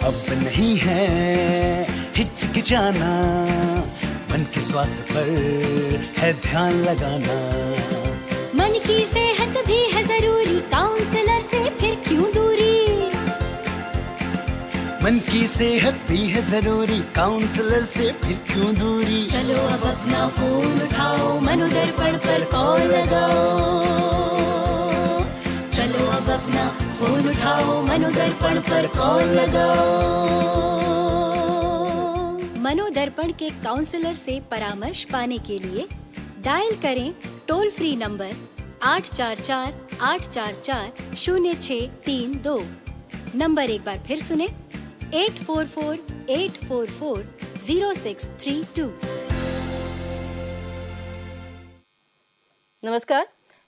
अब नहीं है हिचकिचाना, मन के स्वास्थ्य पर है ध्यान लगाना। मन की सेहत भी है जरूरी, काउंसलर से फिर क्यों दूरी। मन की सेहत भी है जरूरी, काउंसलर से फिर क्यों दूरी। चलो अब अपना फोन उठाओ, मनोदर्पण पर कॉल लगाओ। चलो अब अपना फोन उठाओ, मनोदर्पण पर कॉल लगाओ। मनोदर्पण के काउंसलर से परामर्श पाने के लिए डायल करें टोल फ्री नंबर 844-844-0632। नंबर एक बार फिर सुने, 844-844-0632। Namaskar.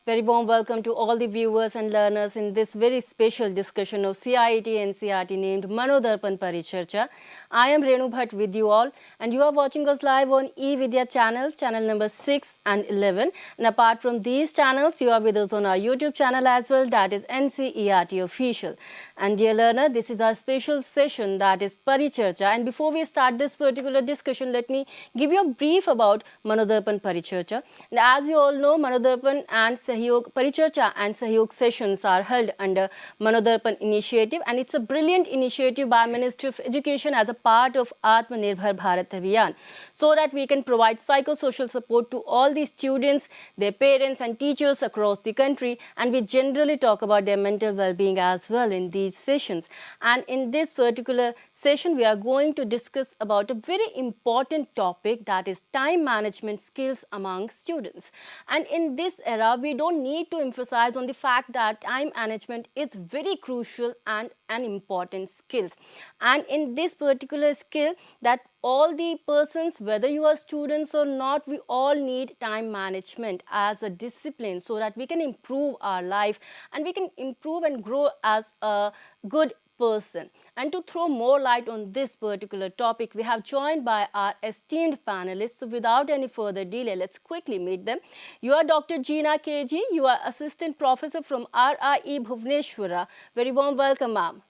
Very warm welcome to all the viewers and learners in this very special discussion of CIET NCERT named MANODARPAN Paricharcha. I am Renu Bhatt with you all, and you are watching us live on eVidya channel, channel number 6 and 11. And apart from these channels, you are with us on our YouTube channel as well, that is NCERT Official. And dear learner, this is our special session, that is Paricharcha. And before we start this particular discussion, let me give you a brief about MANODARPAN Paricharcha. And as you all know, MANODARPAN and Paricharcha and Sahyog sessions are held under MANODARPAN initiative, and it's a brilliant initiative by Ministry of Education as a part of Atmanirbhar Bharat Abhiyan, so that we can provide psychosocial support to all the students, their parents and teachers across the country, and we generally talk about their mental well-being as well in these sessions. And in this particular session, we are going to discuss about a very important topic, that is time management skills among students. And in this era, we don't need to emphasize on the fact that time management is very crucial and an important skills. And in this particular skill, that all the persons, whether you are students or not, we all need time management as a discipline, so that we can improve our life and we can improve and grow as a good person. And to throw more light on this particular topic, we have joined by our esteemed panelists. So without any further delay, let's quickly meet them. You are Dr. Jeena KG. You are Assistant Professor from RIE Bhubaneswara. Very warm welcome, ma'am.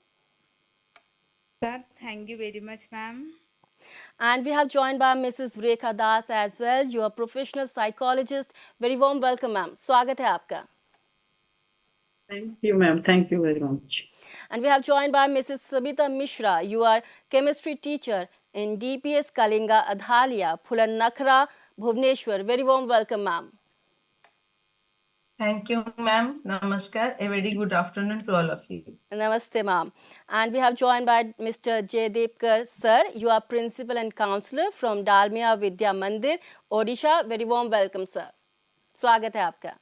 Sir, thank you very much, ma'am. And we have joined by Mrs. Rekha Das as well. You are professional psychologist. Very warm welcome, ma'am. Swagat hai aapka. Thank you, ma'am. Thank you very much. And we have joined by Mrs. Sabita Mishra. You are chemistry teacher in DPS Kalinga Adhalia, Phulan Nakhra, Bhubaneswar. Very warm welcome, ma'am. Thank you, ma'am. Namaskar. A very good afternoon to all of you. Namaste, ma'am. And we have joined by Mr. Jaydepkar, sir. You are principal and counselor from Dalmia Vidya Mandir, Odisha. Very warm welcome, sir. Swagat hai aapka.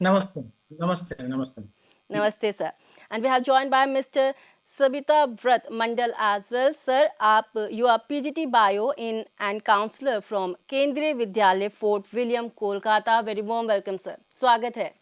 Namaste. Namaste. Namaste. Namaste, sir. And we have joined by Mr. Sabita Vrat Mandal as well. Sir, you are PGT Bio in and counselor from Kendriya Vidyalaya, Fort William, Kolkata. Very warm welcome, sir. Swagat hai.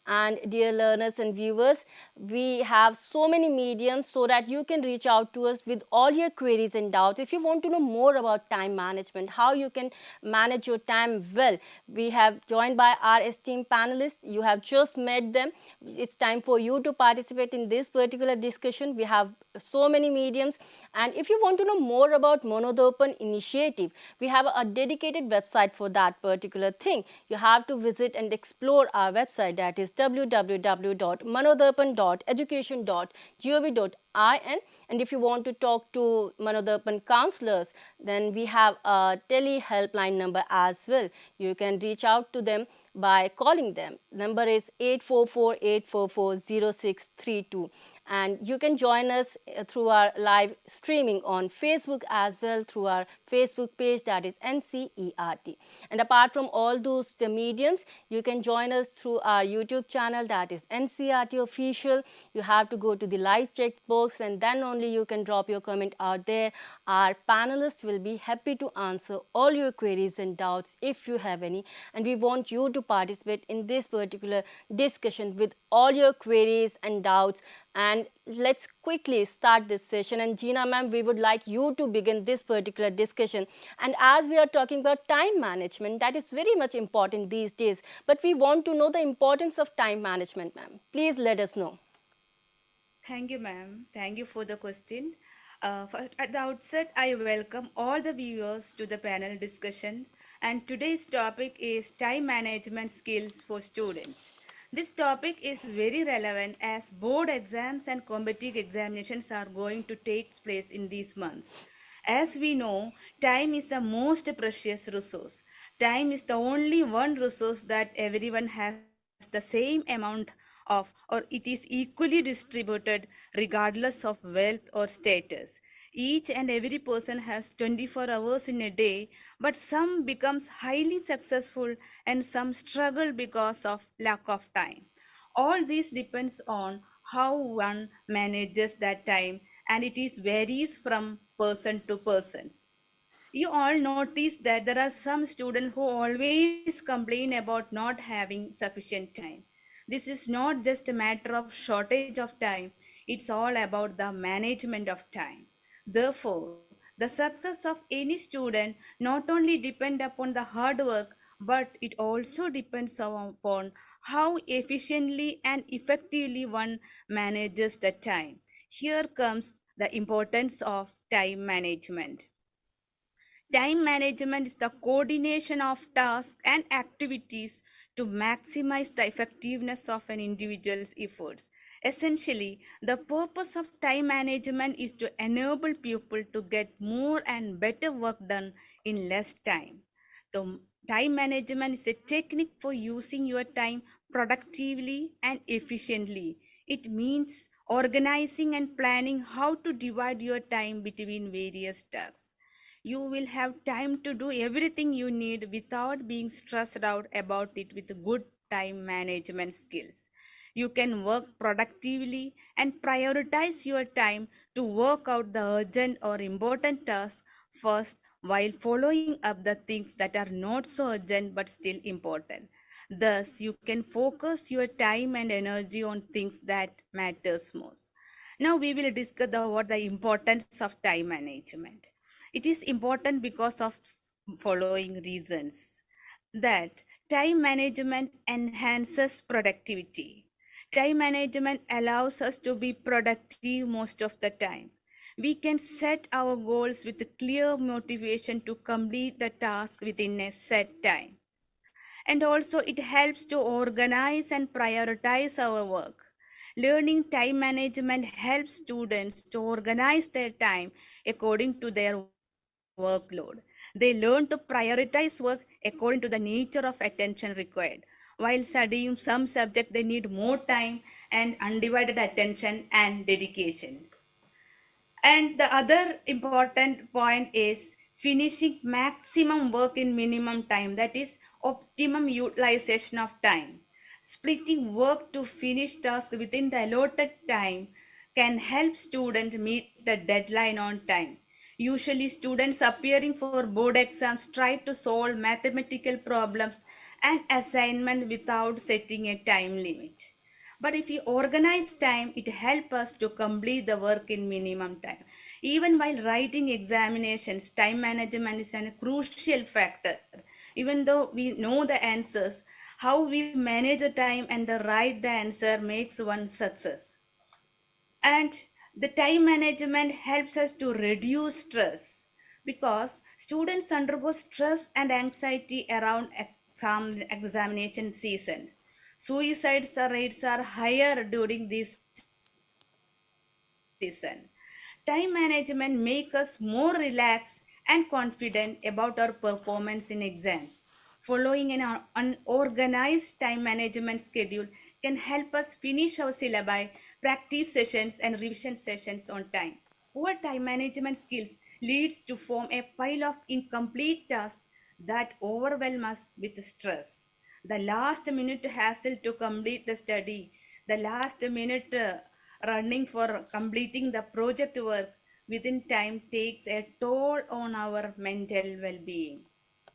And dear learners and viewers, we have so many mediums so that you can reach out to us with all your queries and doubts. If you want to know more about time management, how you can manage your time well, we have joined by our esteemed panelists. You have just met them. It's time for you to participate in this particular discussion. We have so many mediums. And if you want to know more about MANODARPAN initiative, we have a dedicated website for that particular thing. You have to visit and explore our website, that is www.manodarpan.education.gov.in. And if you want to talk to MANODARPAN counselors, then we have a tele helpline number as well. You can reach out to them by calling them. Number is 844-844-0632. And you can join us through our live streaming on Facebook as well, through our Facebook page, that is NCERT. And apart from all those mediums, you can join us through our YouTube channel, that is NCERT Official. You have to go to the live chat box and then only you can drop your comment out there. Our panelists will be happy to answer all your queries and doubts if you have any. And we want you to participate in this particular discussion with all your queries and doubts. And let's quickly start this session. And Jeena ma'am, we would like you to begin this particular discussion. And as we are talking about time management, that is very much important these days. But we want to know the importance of time management, ma'am. Please let us know. Thank you, ma'am. Thank you for the question. First, at the outset, I welcome all the viewers to the panel discussions. And today's topic is time management skills for students. This topic is very relevant as board exams and competitive examinations are going to take place in these months. As we know, time is the most precious resource. Time is the only one resource that everyone has the same amount of, or it is equally distributed regardless of wealth or status. Each and every person has 24 hours in a day, but some becomes highly successful and some struggle because of lack of time. All this depends on how one manages that time, and it is varies from person to person. You all notice that there are some students who always complain about not having sufficient time. This is not just a matter of shortage of time, it's all about the management of time. Therefore, the success of any student not only depend upon the hard work, but it also depends upon how efficiently and effectively one manages the time. Here comes the importance of time management. Time management is the coordination of tasks and activities to maximize the effectiveness of an individual's efforts. Essentially, the purpose of time management is to enable people to get more and better work done in less time. So, time management is a technique for using your time productively and efficiently. It means organizing and planning how to divide your time between various tasks. You will have time to do everything you need without being stressed out about it with good time management skills. You can work productively and prioritize your time to work out the urgent or important tasks first while following up the things that are not so urgent but still important. Thus, you can focus your time and energy on things that matters most. Now we will discuss what the importance of time management. It is important because of following reasons that time management enhances productivity. Time management allows us to be productive most of the time. We can set our goals with a clear motivation to complete the task within a set time. And also, it helps to organize and prioritize our work. Learning time management helps students to organize their time according to their workload. They learn to prioritize work according to the nature of attention required. While studying some subject, they need more time and undivided attention and dedication. And the other important point is finishing maximum work in minimum time, that is optimum utilization of time. Splitting work to finish tasks within the allotted time can help students meet the deadline on time. Usually students appearing for board exams try to solve mathematical problems and assignment without setting a time limit. But if we organize time, it helps us to complete the work in minimum time. Even while writing examinations, time management is a crucial factor. Even though we know the answers, how we manage the time and the write the answer makes one success. And the time management helps us to reduce stress because students undergo stress and anxiety around examination season. Suicide rates are higher during this season. Time management makes us more relaxed and confident about our performance in exams. Following an unorganized time management schedule can help us finish our syllabi, practice sessions, and revision sessions on time. Poor time management skills leads to form a pile of incomplete tasks that overwhelm us with stress. The last minute hassle to complete the study, the last minute running for completing the project work within time takes a toll on our mental well-being.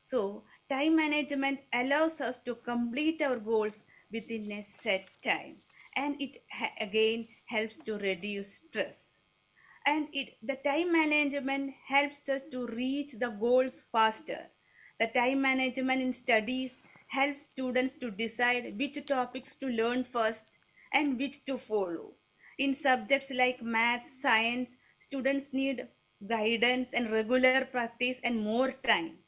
So, time management allows us to complete our goals within a set time, and it again helps to reduce stress. And the time management helps us to reach the goals faster. The time management in studies helps students to decide which topics to learn first and which to follow. In subjects like math, science, students need guidance and regular practice and more time.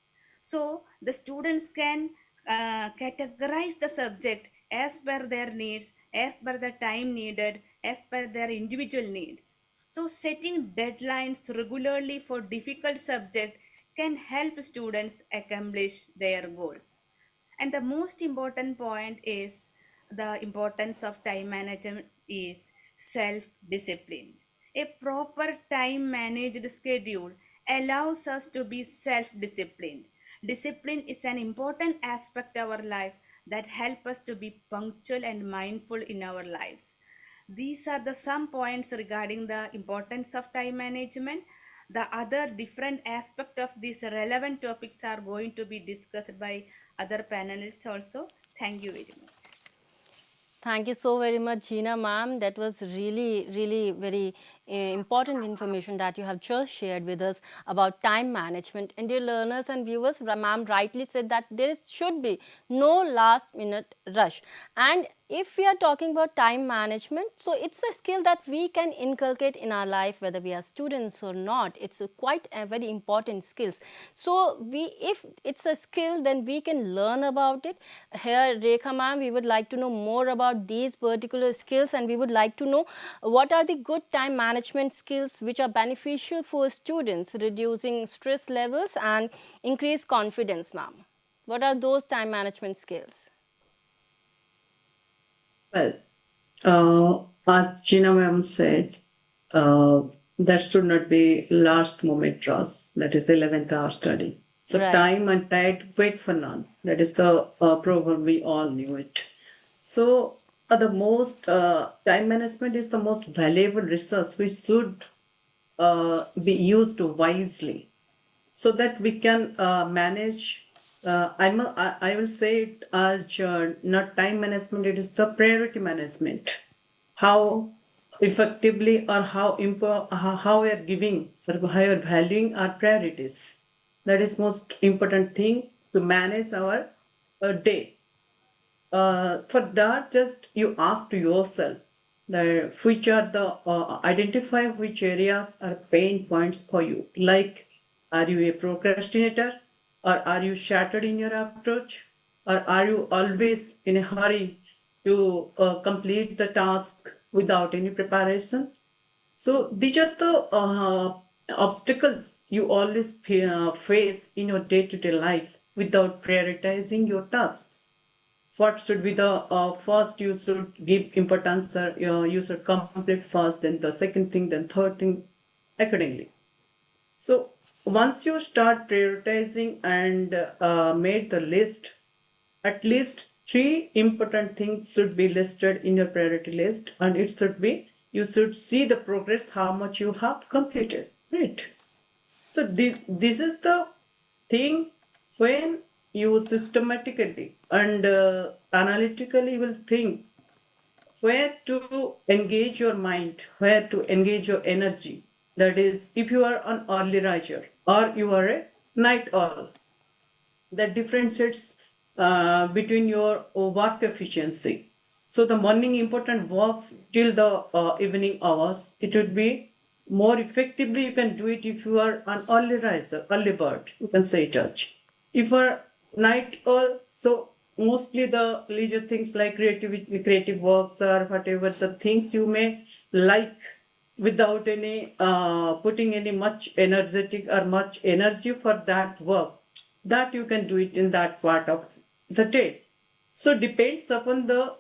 So the students can categorize the subject as per their needs, as per the time needed, as per their individual needs. So setting deadlines regularly for difficult subject can help students accomplish their goals. And the most important point is the importance of time management is self discipline. A proper time managed schedule allows us to be self disciplined. Discipline is an important aspect of our life that help us to be punctual and mindful in our lives. These are the some points regarding the importance of time management. The other different aspect of these relevant topics are going to be discussed by other panelists also. Thank you very much. Thank you so very much, Gina ma'am. That was really, really very important information that you have just shared with us about time management. And dear learners and viewers, ma'am rightly said that should be no last minute rush. And if we are talking about time management, so it's a skill that we can inculcate in our life, whether we are students or not. It's quite a very important skills. So if it's a skill, then we can learn about it. Here, Rekha ma'am, we would like to know more about these particular skills, and we would like to know what are the good time management skills which are beneficial for students, reducing stress levels and increase confidence, ma'am. What are those time management skills? Well, as Gina ma'am said, that should not be last moment rush. That is the 11th hour study. So Right. time and tide wait for none. That is the proverb, we all knew it. So the most time management is the most valuable resource which should be used wisely so that we can manage. I will say it as not time management, it is the priority management. How effectively or how we are giving or how we are valuing our priorities. That is most important thing to manage our day. For that, just you ask to yourself which are the identify which areas are pain points for you. Like, are you a procrastinator, or are you shattered in your approach, or are you always in a hurry to complete the task without any preparation? So these are the obstacles you always face in your day-to-day life without prioritizing your tasks. What should be the first you should give importance, or you should complete first, then the second thing, then third thing, accordingly. So once you start prioritizing and made the list, at least 3 important things should be listed in your priority list, and it should be, you should see the progress, how much you have completed, right? So this is the thing. When you systematically and analytically will think where to engage your mind, where to engage your energy. That is, if you are an early riser or you are a night owl, that differentiates between your work efficiency. So the morning important works till the evening hours. It would be more effectively you can do it if you are an early riser, early bird. You can say touch. If you are night owl, so mostly the leisure things like creative works or whatever the things you may like without any putting any much energetic or much energy for that work, that you can do it in that part of the day. So depends upon the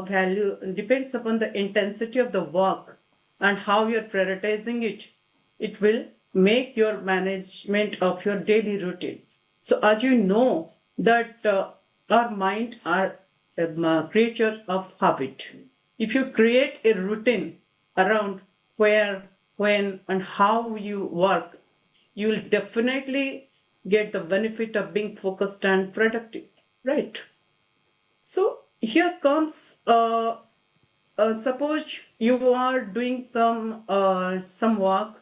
value, depends upon the intensity of the work and how you're prioritizing it. It will make your management of your daily routine. So as you know that our mind are a creature of habit. If you create a routine around where, when, and how you work, you will definitely get the benefit of being focused and productive, right? So here comes, suppose you are doing some work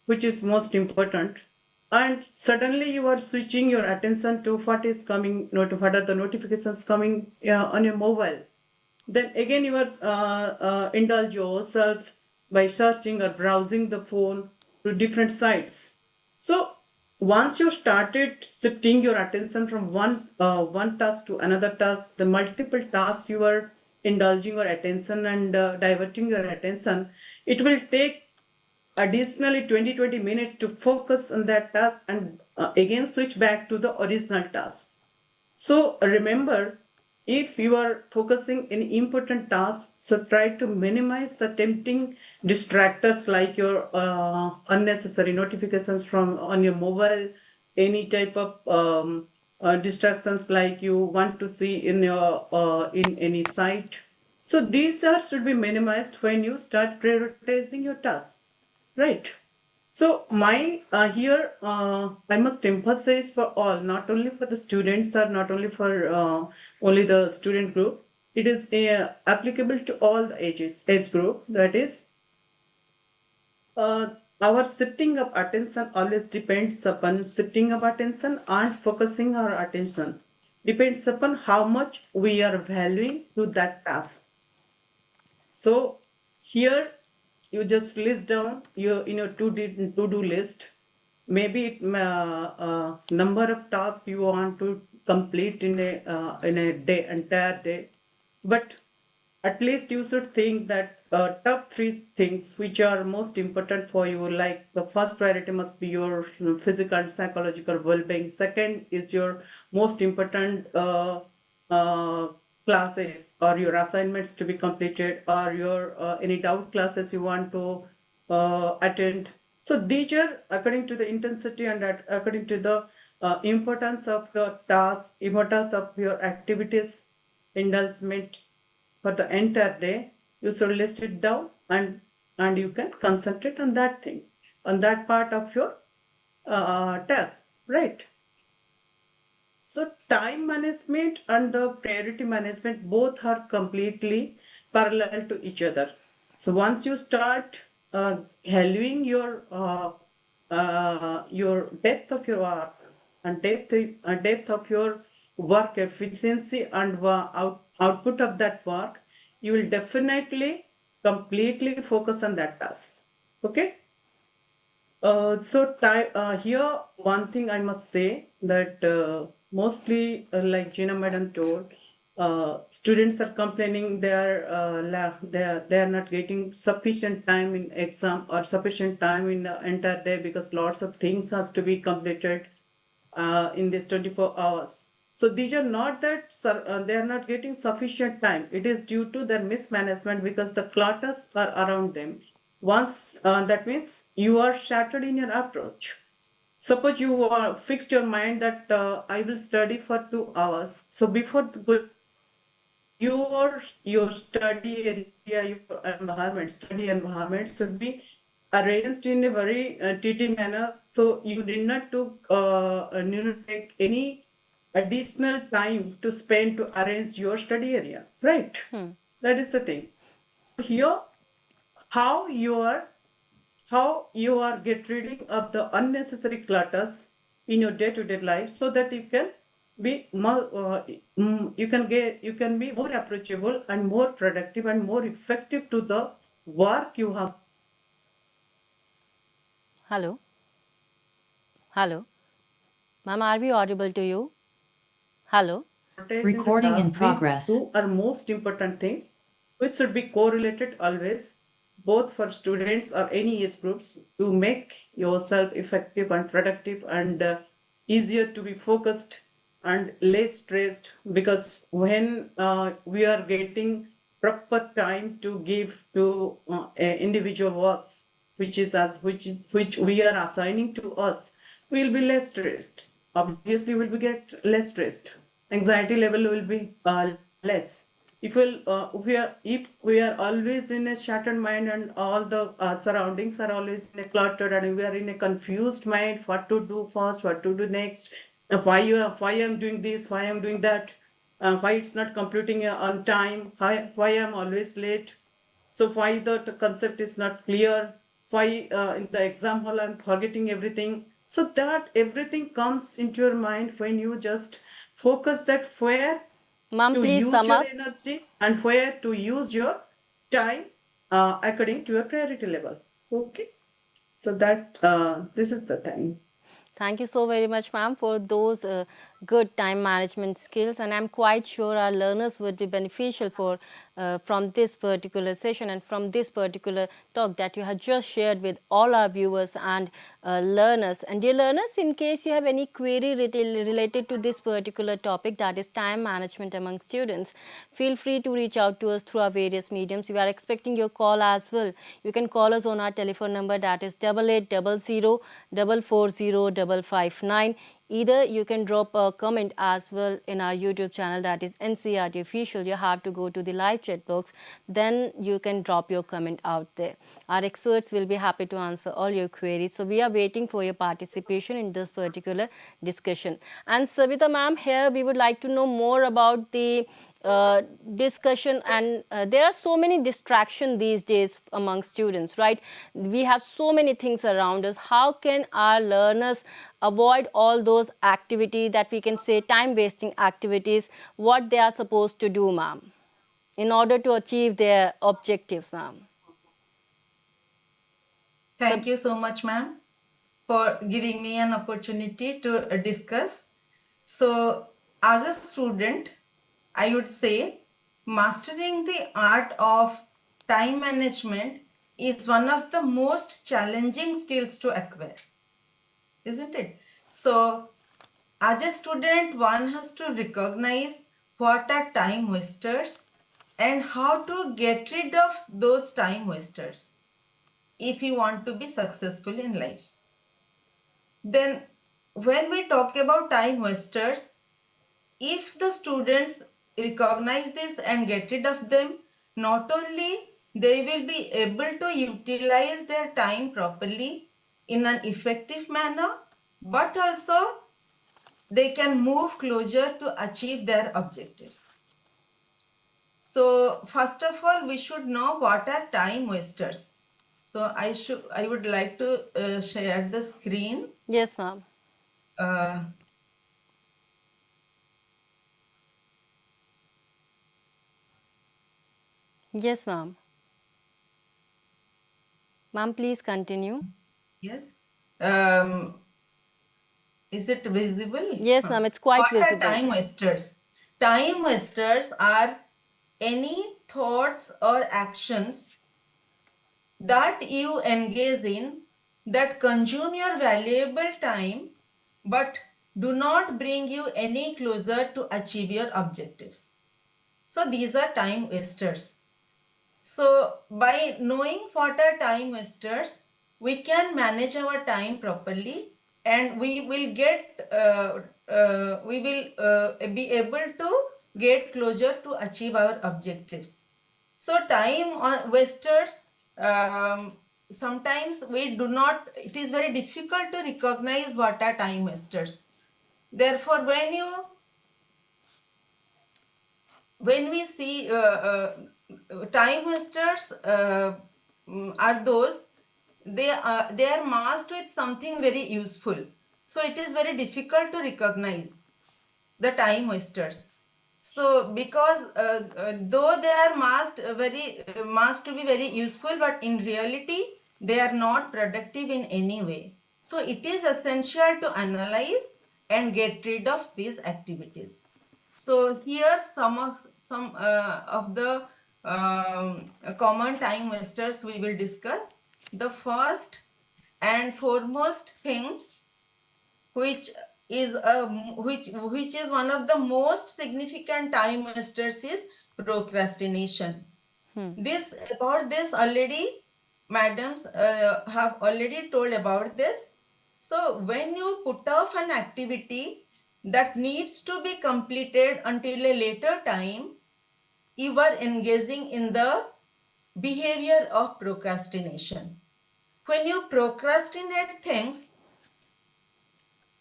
which is most important, and suddenly you are switching your attention to what is coming, what are the notifications coming on your mobile. Then again, you are indulge yourself by searching or browsing the phone to different sites. So once you started shifting your attention from one task to another task, the multiple tasks you are indulging your attention and diverting your attention, it will take additionally 20 minutes to focus on that task and again switch back to the original task. So remember, if you are focusing in important tasks, so try to minimize the tempting distractors like your unnecessary notifications from on your mobile, any type of distractions like you want to see in your in any site. So these are should be minimized when you start prioritizing your tasks, right? So my here I must emphasize for all, not only for the students or not only for only the student group. It is applicable to all the age group. That is, our shifting of attention always depends upon shifting of attention and focusing our attention depends upon how much we are valuing to that task. So here you just list down your in your to-do list. Maybe number of tasks you want to complete in a day, entire day, but at least you should think that top three things which are most important for you, like the first priority must be your physical and psychological well-being. Second is your most important uh, classes or your assignments to be completed, or your any doubt classes you want to attend. So these are according to the intensity and according to the importance of the task, importance of your activities, indulgement for the entire day. You should list it down, and you can concentrate on that thing, on that part of your task, right? So time management and the priority management both are completely parallel to each other. So once you start valuing your depth of your work and depth of your work efficiency and output of that work, you will definitely completely focus on that task. Okay. Here, one thing I must say that mostly, like Gina Madam told, students are complaining they are not getting sufficient time in exam or sufficient time in the entire day because lots of things has to be completed in this 24 hours. So these are not that they are not getting sufficient time. It is due to their mismanagement because the clutters are around them. Once that means you are shattered in your approach. Suppose you fixed your mind that I will study for 2 hours. So before your study area, your environment, study environment should be arranged in a very tidy manner. So you did not take any additional time to spend to arrange your study area, right? That is the thing. So here, how you are get rid of the unnecessary clutters in your day-to-day life so that you can be you can be more approachable and more productive and more effective to the work you have. Hello. Hello. Ma'am, are we audible to you? Hello. Recording in progress. These two are most important things which should be correlated always, both for students or any age groups, to make yourself effective and productive and easier to be focused and less stressed. Because when we are getting proper time to give to individual works, which we are assigning to us, we will be less stressed. Obviously, we will get less stressed. Anxiety level will be less. If we are always in a shattered mind and all the surroundings are always in a cluttered and we are in a confused mind, what to do first, what to do next, why I'm doing this, why I'm doing that, why it's not completing on time, why I'm always late. So why the concept is not clear, why in the exam hall I'm forgetting everything. So that everything comes into your mind when you just focus that where Ma'am, to please use sum your up. energy and where to use your time according to your priority level. Okay. So that this is the time. Thank you so very much, ma'am, for those good time management skills, and I'm quite sure our learners would be beneficial for from this particular session and from this particular talk that you have just shared with all our viewers and learners. And dear learners, in case you have any query related to this particular topic, that is time management among students, feel free to reach out to us through our various mediums. We are expecting your call as well. You can call us on our telephone number, that is 8800 440 559. Either you can drop a comment as well in our YouTube channel, that is NCRT Official. You have to go to the live chat box, then you can drop your comment out there. Our experts will be happy to answer all your queries. So we are waiting for your participation in this particular discussion. And Savita ma'am, here we would like to know more about the discussion, and there are so many distractions these days among students, right? We have so many things around us. How can our learners avoid all those activities that we can say time wasting activities, what they are supposed to do, ma'am, in order to achieve their objectives, ma'am? Thank you so much, ma'am, for giving me an opportunity to discuss. So, as a student, I would say mastering the art of time management is one of the most challenging skills to acquire, isn't it? So, as a student, one has to recognize what are time wasters and how to get rid of those time wasters if you want to be successful in life. Then, when we talk about time wasters, if the students recognize this and get rid of them, not only they will be able to utilize their time properly in an effective manner, but also they can move closer to achieve their objectives. So first of all, we should know what are time wasters. So I would like to share the screen. Yes, ma'am. Uh, Yes, ma'am. Ma'am, please continue. yes. Is it visible? Yes, ma'am, it's quite What visible. are time wasters? Time wasters are any thoughts or actions that you engage in that consume your valuable time but do not bring you any closer to achieve your objectives. So these are time wasters. So by knowing what are time wasters, we can manage our time properly, and we will be able to get closer to achieve our objectives. So time wasters, sometimes we do not, it is very difficult to recognize what are time wasters. Therefore, when we see time wasters are those, they are masked with something very useful. So it is very difficult to recognize the time wasters. So because though they are masked to be very useful, but in reality they are not productive in any way. So it is essential to analyze and get rid of these activities. So here some of the common time wasters we will discuss. The first and foremost thing, which is one of the most significant time wasters, is procrastination. This already, madams have already told about this. So when you put off an activity that needs to be completed until a later time, you are engaging in the behavior of procrastination. When you procrastinate things,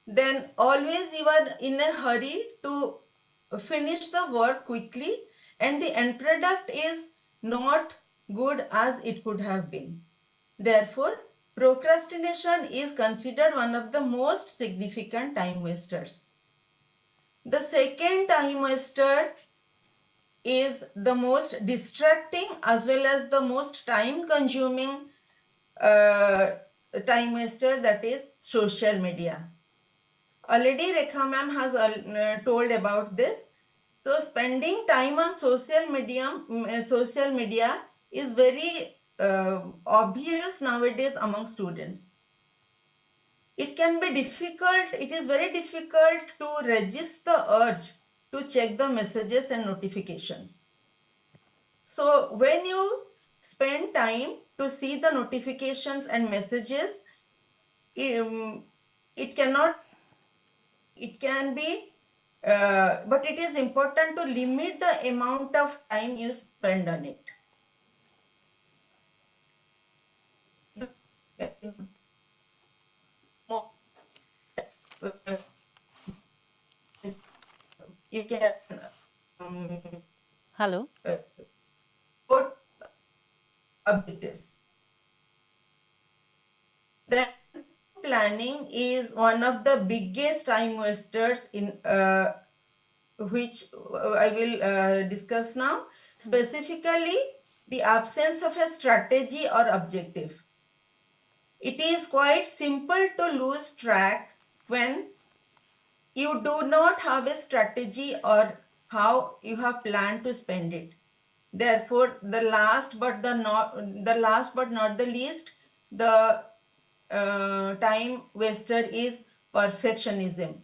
then always you are in a hurry to finish the work quickly, and the end product is not good as it could have been. Therefore, procrastination is considered one of the most significant time wasters. The second time waster is the most distracting as well as the most time consuming time waster, that is social media. Already Rekha ma'am has told about this. So spending time on social media is very obvious nowadays among students. It can be difficult, it is very difficult to resist the urge to check the messages and notifications. So when you spend time to see the notifications and messages, it cannot, it can be, but it is important to limit the amount of time you spend on it. You can Hello. put objectives. Then planning is one of the biggest time wasters in which I will discuss now. Specifically, the absence of a strategy or objective. It is quite simple to lose track when you do not have a strategy or how you have planned to spend it. Therefore, the last but not the least, the time waster is perfectionism.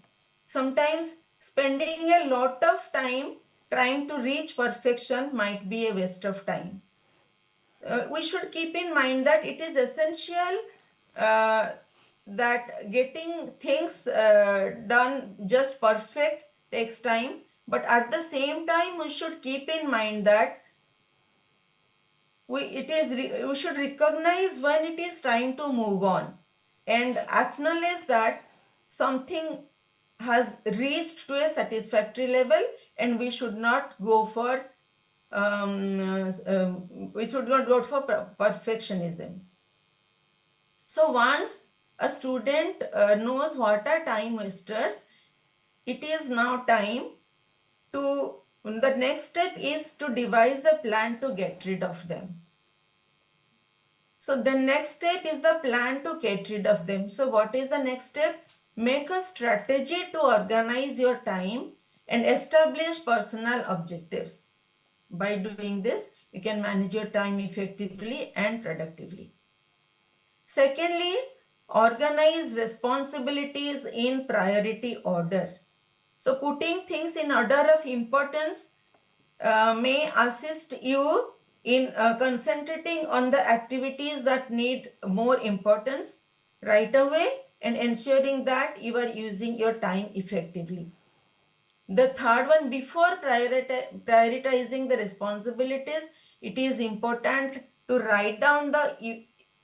Sometimes spending a lot of time trying to reach perfection might be a waste of time. We should keep in mind that it is essential that getting things done just perfect takes time, but at the same time we should keep in mind that we should recognize when it is time to move on and acknowledge that something has reached to a satisfactory level, and we should not go for perfectionism. So once a student knows what are time wasters, it is now time to, the next step is to devise a plan to get rid of them. So the next step is the plan to get rid of them. So what is the next step? Make a strategy to organize your time and establish personal objectives. By doing this, you can manage your time effectively and productively. Secondly, organize responsibilities in priority order. So putting things in order of importance may assist you in concentrating on the activities that need more importance right away and ensuring that you are using your time effectively. The third one, before prioritizing the responsibilities, it is important to write down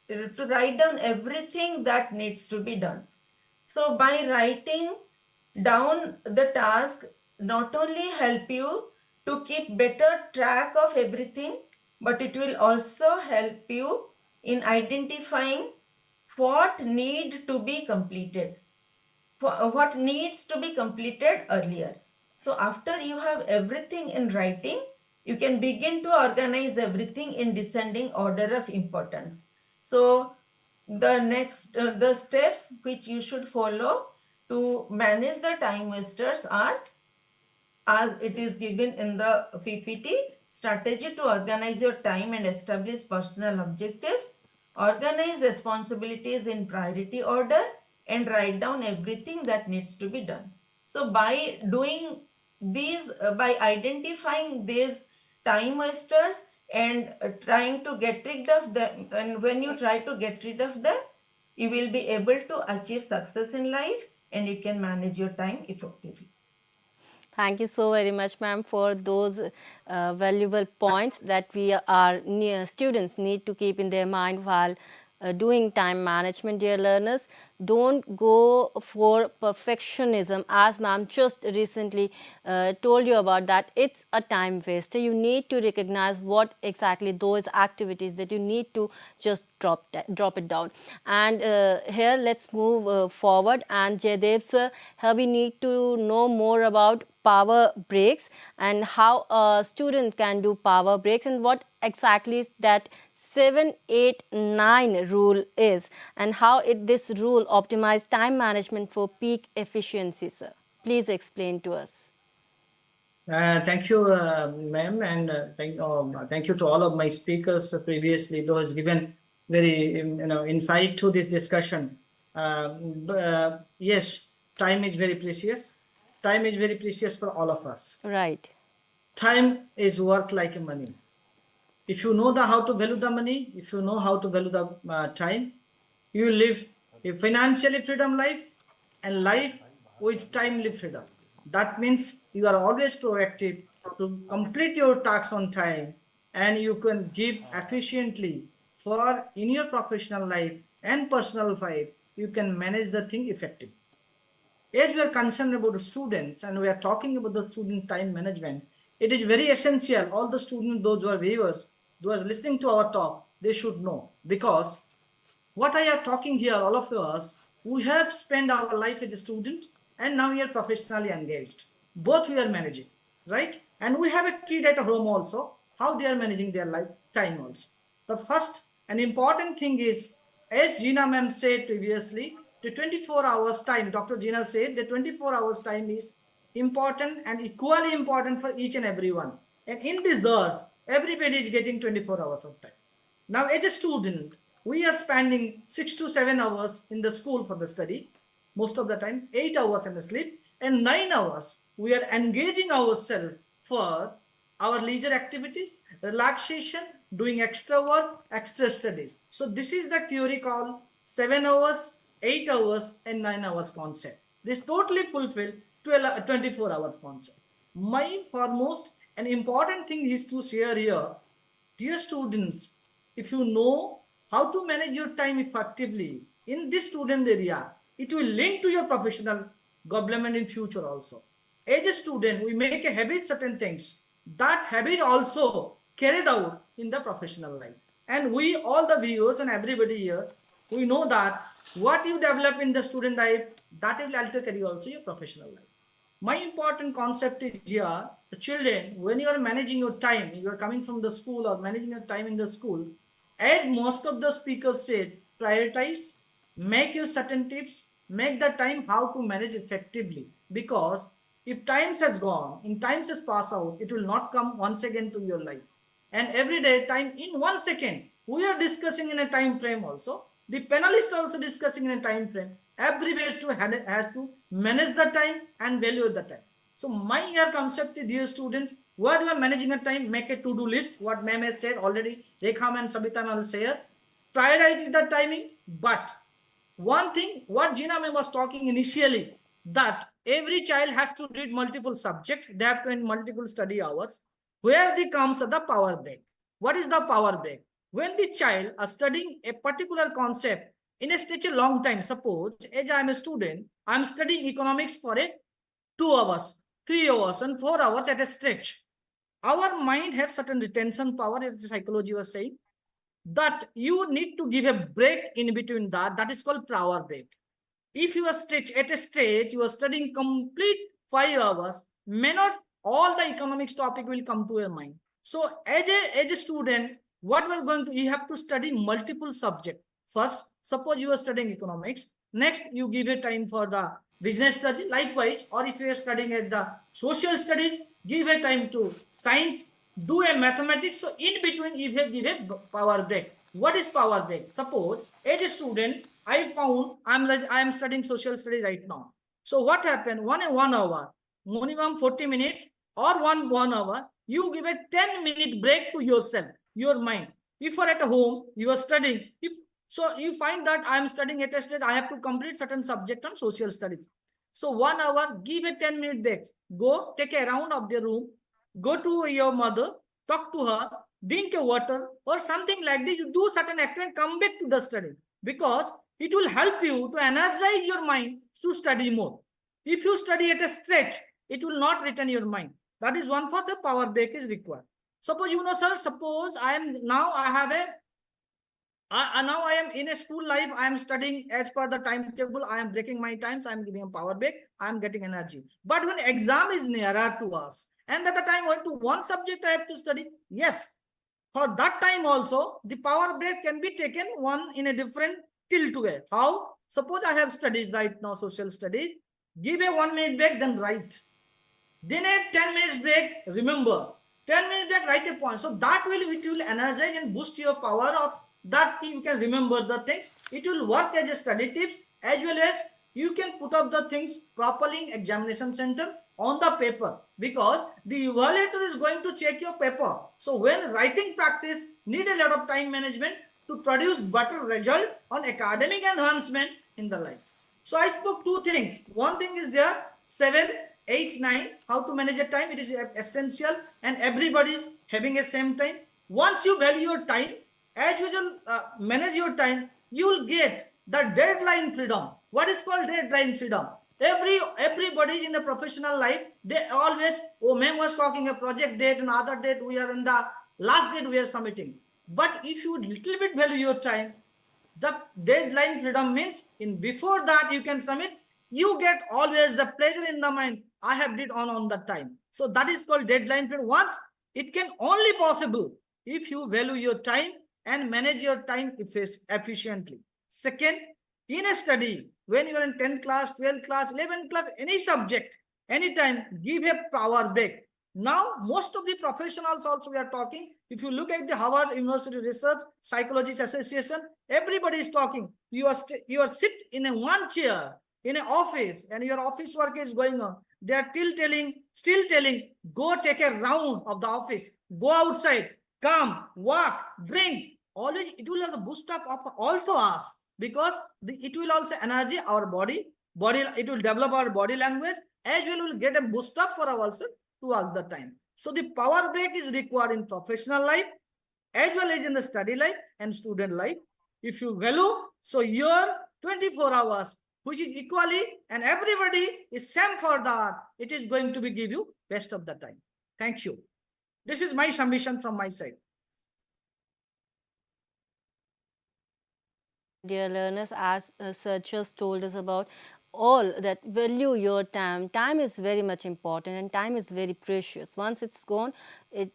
everything that needs to be done. So by writing down the task not only help you to keep better track of everything, but it will also help you in identifying what need to be completed, what needs to be completed earlier. So after you have everything in writing, you can begin to organize everything in descending order of importance. So the steps which you should follow to manage the time wasters are, as it is given in the PPT: strategy to organize your time and establish personal objectives, organize responsibilities in priority order, and write down everything that needs to be done. So by doing these, by identifying these time wasters and trying to get rid of them, and when you try to get rid of them, you will be able to achieve success in life and you can manage your time effectively. Thank you so very much, ma'am, for those valuable points that we are students need to keep in their mind while doing time management, dear learners. Don't go for perfectionism, as ma'am just recently told you about that. It's a time waster. You need to recognize what exactly those activities that you need to just drop it down. And here let's move forward. And Jaydev sir, here we need to know more about power breaks and how a student can do power breaks and what exactly is that 7-8-9 rule is, and how this rule optimize time management for peak efficiency, sir. Please explain to us. Thank you, ma'am, and thank you to all of my speakers previously. Those given very insight to this discussion. Yes, time is very precious. Time is very precious for all of us. Right. Time is worth like money. If you know how to value the money, if you know how to value the time, you live a financially freedom life and life with timely freedom. That means you are always proactive to complete your tasks on time, and you can give efficiently for in your professional life and personal life. You can manage the thing effectively. As we are concerned about the students and we are talking about the student time management, it is very essential. All the students, those who are viewers, those who are listening to our talk, they should know, because what I am talking here, all of us, we have spent our life as a student and now we are professionally engaged. Both we are managing, right? And we have a kid at home also, how they are managing their life time also. The first and important thing is, as Gina ma'am said previously, the 24 hours time, Dr. Gina said the 24 hours time is important and equally important for each and everyone. And in this earth, everybody is getting 24 hours of time. Now, as a student, we are spending 6 to 7 hours in the school for the study, most of the time, 8 hours in the sleep, and 9 hours we are engaging ourselves for our leisure activities, relaxation, doing extra work, extra studies. So this is the theory called 7 hours, 8 hours, and 9 hours concept. This totally fulfills 24 hours concept. My foremost and important thing is to share here, dear students, if you know how to manage your time effectively in this student area, it will link to your professional development in future also. As a student, we make a habit certain things. That habit also carried out in the professional life. And we, all the viewers and everybody here, we know that what you develop in the student life, that will also carry also your professional life. My important concept is here, the children, when you are managing your time, you are coming from the school or managing your time in the school, as most of the speakers said, prioritize, make your certain tips, make the time how to manage effectively. Because if time has gone, in time has passed out, it will not come once again to your life. And every day, time in 1 second, we are discussing in a time frame also. The panelists are also discussing in a time frame. Everywhere has to manage the time and value the time. So my here concept is, dear students, while you are managing a time, make a to-do list. What ma'am has said already, Rekha and Sabita will share. Prioritize the timing, but one thing, what Gina ma'am was talking initially, that every child has to read multiple subjects, they have to end multiple study hours. Where the comes the power break. What is the power break? When the child are studying a particular concept in a such a long time, suppose as I am a student, I am studying economics for a 2 hours, 3 hours, and 4 hours at a stretch. Our mind has certain retention power, as the psychology was saying, that you need to give a break in between that. That is called power break. If you are at a stage, you are studying complete 5 hours, may not all the economics topic will come to your mind. So as a student, what we're going to, you have to study multiple subjects. First, suppose you are studying economics. Next, you give a time for the business study. Likewise, or if you are studying at the social studies, give a time to science, do a mathematics. So in between, you give a power break. What is power break? Suppose as a student, I found I am studying social studies right now. So what happened? 1 hour, minimum 40 minutes or 1 hour, you give a 10-minute break to yourself, your mind. If you are at home, you are studying. So you find that I am studying at a stage, I have to complete certain subject on social studies. So 1 hour, give a 10-minute break. Go take a round of the room, go to your mother, talk to her, drink a water or something like this. You do certain activity and come back to the study, because it will help you to energize your mind to study more. If you study at a stretch, it will not return your mind. That is one for the power break is required. Suppose, you know, sir, suppose I am now, now I am in a school life, I am studying as per the timetable, I am breaking my times, I am giving a power break, I am getting energy. But when exam is nearer to us, and at the time only one subject I have to study, yes, for that time also, the power break can be taken one in a different tilt way. How? Suppose I have studies right now, social studies, give a 1 minute break, then write. Then a 10 minutes break, remember. 10 minutes break, write a point. So that it will energize and boost your power of that you can remember the things. It will work as a study tips, as well as you can put up the things properly in examination center on the paper, because the evaluator is going to check your paper. So when writing practice need a lot of time management to produce better result on academic enhancement in the life. So I spoke two things. One thing is there, 7, 8, 9, how to manage a time. It is essential and everybody is having a same time. Once you value your time, as usual, manage your time, you will get the deadline freedom. What is called deadline freedom? Everybody in the professional life, they always, oh, ma'am was talking a project date and other date, we are in the last date we are submitting. But if you little bit value your time, the deadline freedom means in before that you can submit, you get always the pleasure in the mind, I have did on the time. So that is called deadline freedom. Once it can only possible if you value your time and manage your time efficiently. Second, in a study, when you are in 10th class, 12th class, 11th class, any subject, anytime, give a power break. Now, most of the professionals also we are talking. If you look at the Harvard University Research Psychologists Association, everybody is talking. You are sit in a one chair in an office and your office work is going on. They are still telling, go take a round of the office, go outside, come, walk, drink. Always it will have the boost up of also us, because it will also energy our body, it will develop our body language, as well will get a boost up for ourselves to work the time. So the power break is required in professional life as well as in the study life and student life. If you value, so your 24 hours, which is equally, and everybody is same for that, it is going to be give you best of the time. Thank you. This is my submission from my side. Dear learners, as Sir just told us about all that, value your time. Time is very much important and time is very precious. Once it's gone,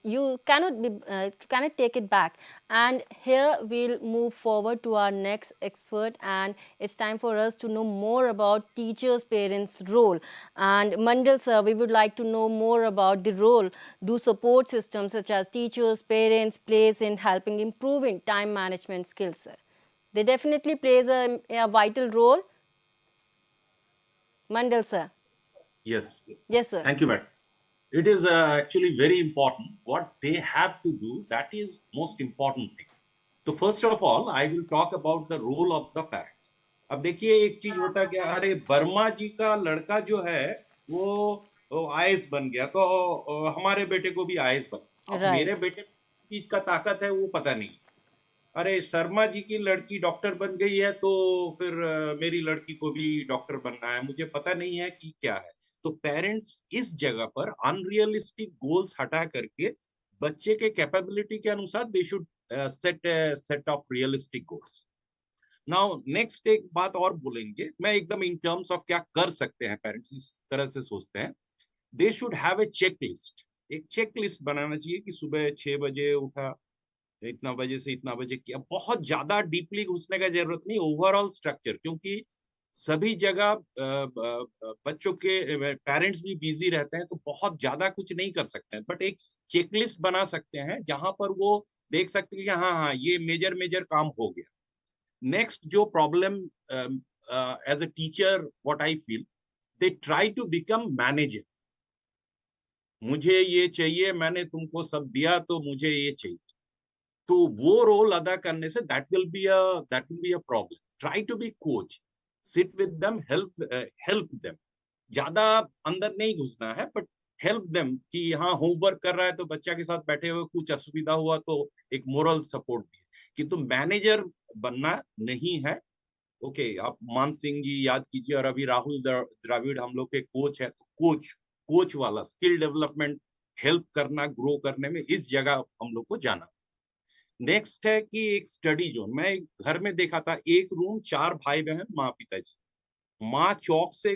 you cannot take it back. And here we'll move forward to our next expert, and it's time for us to know more about teachers' parents' role. And Mandal sir, we would like to know more about the role do support systems such as teachers, parents plays in helping improving time management skills, sir. They definitely plays a vital role. Mandal sir. Yes. Yes, sir. Thank you, madam. It is actually very important. What they have to do, that is most important thing. So first of all, I will talk about the role of the parents. अब देखिए एक चीज होता क्या, अरे वर्मा जी का लड़का जो है वो आईएएस बन गया, तो हमारे बेटे को भी आईएएस बन। अब मेरे बेटे की चीज का ताकत है वो पता नहीं। अरे शर्मा जी की लड़की डॉक्टर बन गई है तो फिर मेरी लड़की को भी डॉक्टर बनना है, मुझे पता नहीं है कि क्या है। तो पेरेंट्स इस जगह पर अनरियलिस्टिक गोल्स हटा करके बच्चे के कैपेबिलिटी के अनुसार they should set of realistic goals. Now next एक बात और बोलेंगे, मैं एकदम इन टर्म्स ऑफ क्या कर सकते हैं पेरेंट्स, इस तरह से सोचते हैं। They should have a check list, एक चेक लिस्ट बनाना चाहिए कि सुबह 6 बजे उठा, इतना बजे से इतना बजे किया। बहुत ज्यादा डीपली घुसने का जरूरत नहीं, ओवरऑल स्ट्रक्चर, क्योंकि सभी जगह बच्चों के पेरेंट्स भी बिजी रहते हैं तो बहुत ज्यादा कुछ नहीं कर सकते हैं, बट एक चेकलिस्ट बना सकते हैं जहां पर वो देख सकते हैं कि हाँ ये मेजर काम हो गया। नेक्स्ट जो problem as a teacher what I feel, they try to become manager. मुझे ये चाहिए, मैंने तुमको सब दिया तो मुझे ये चाहिए, तो वो रोल अदा करने से that will be a problem. Try to be coach, sit with them, help them. ज्यादा अंदर नहीं घुसना है, but हेल्प देम कि हाँ होमवर्क कर रहा है तो बच्चा के साथ बैठे हुए कुछ असुविधा हुआ तो एक मोरल सपोर्ट दिए, किंतु मैनेजर बनना नहीं है। ओके, आप मान सिंह जी याद कीजिए, और अभी राहुल द्रविड़ हम लोग के कोच है, तो कोच वाला स्किल डेवलपमेंट, हेल्प करना ग्रो करने में, इस जगह हम लोग को जाना। नेक्स्ट है कि एक स्टडी जोन, मैं घर में देखा था, एक रूम 4 भाई बहन माँ पिताजी, माँ चौक से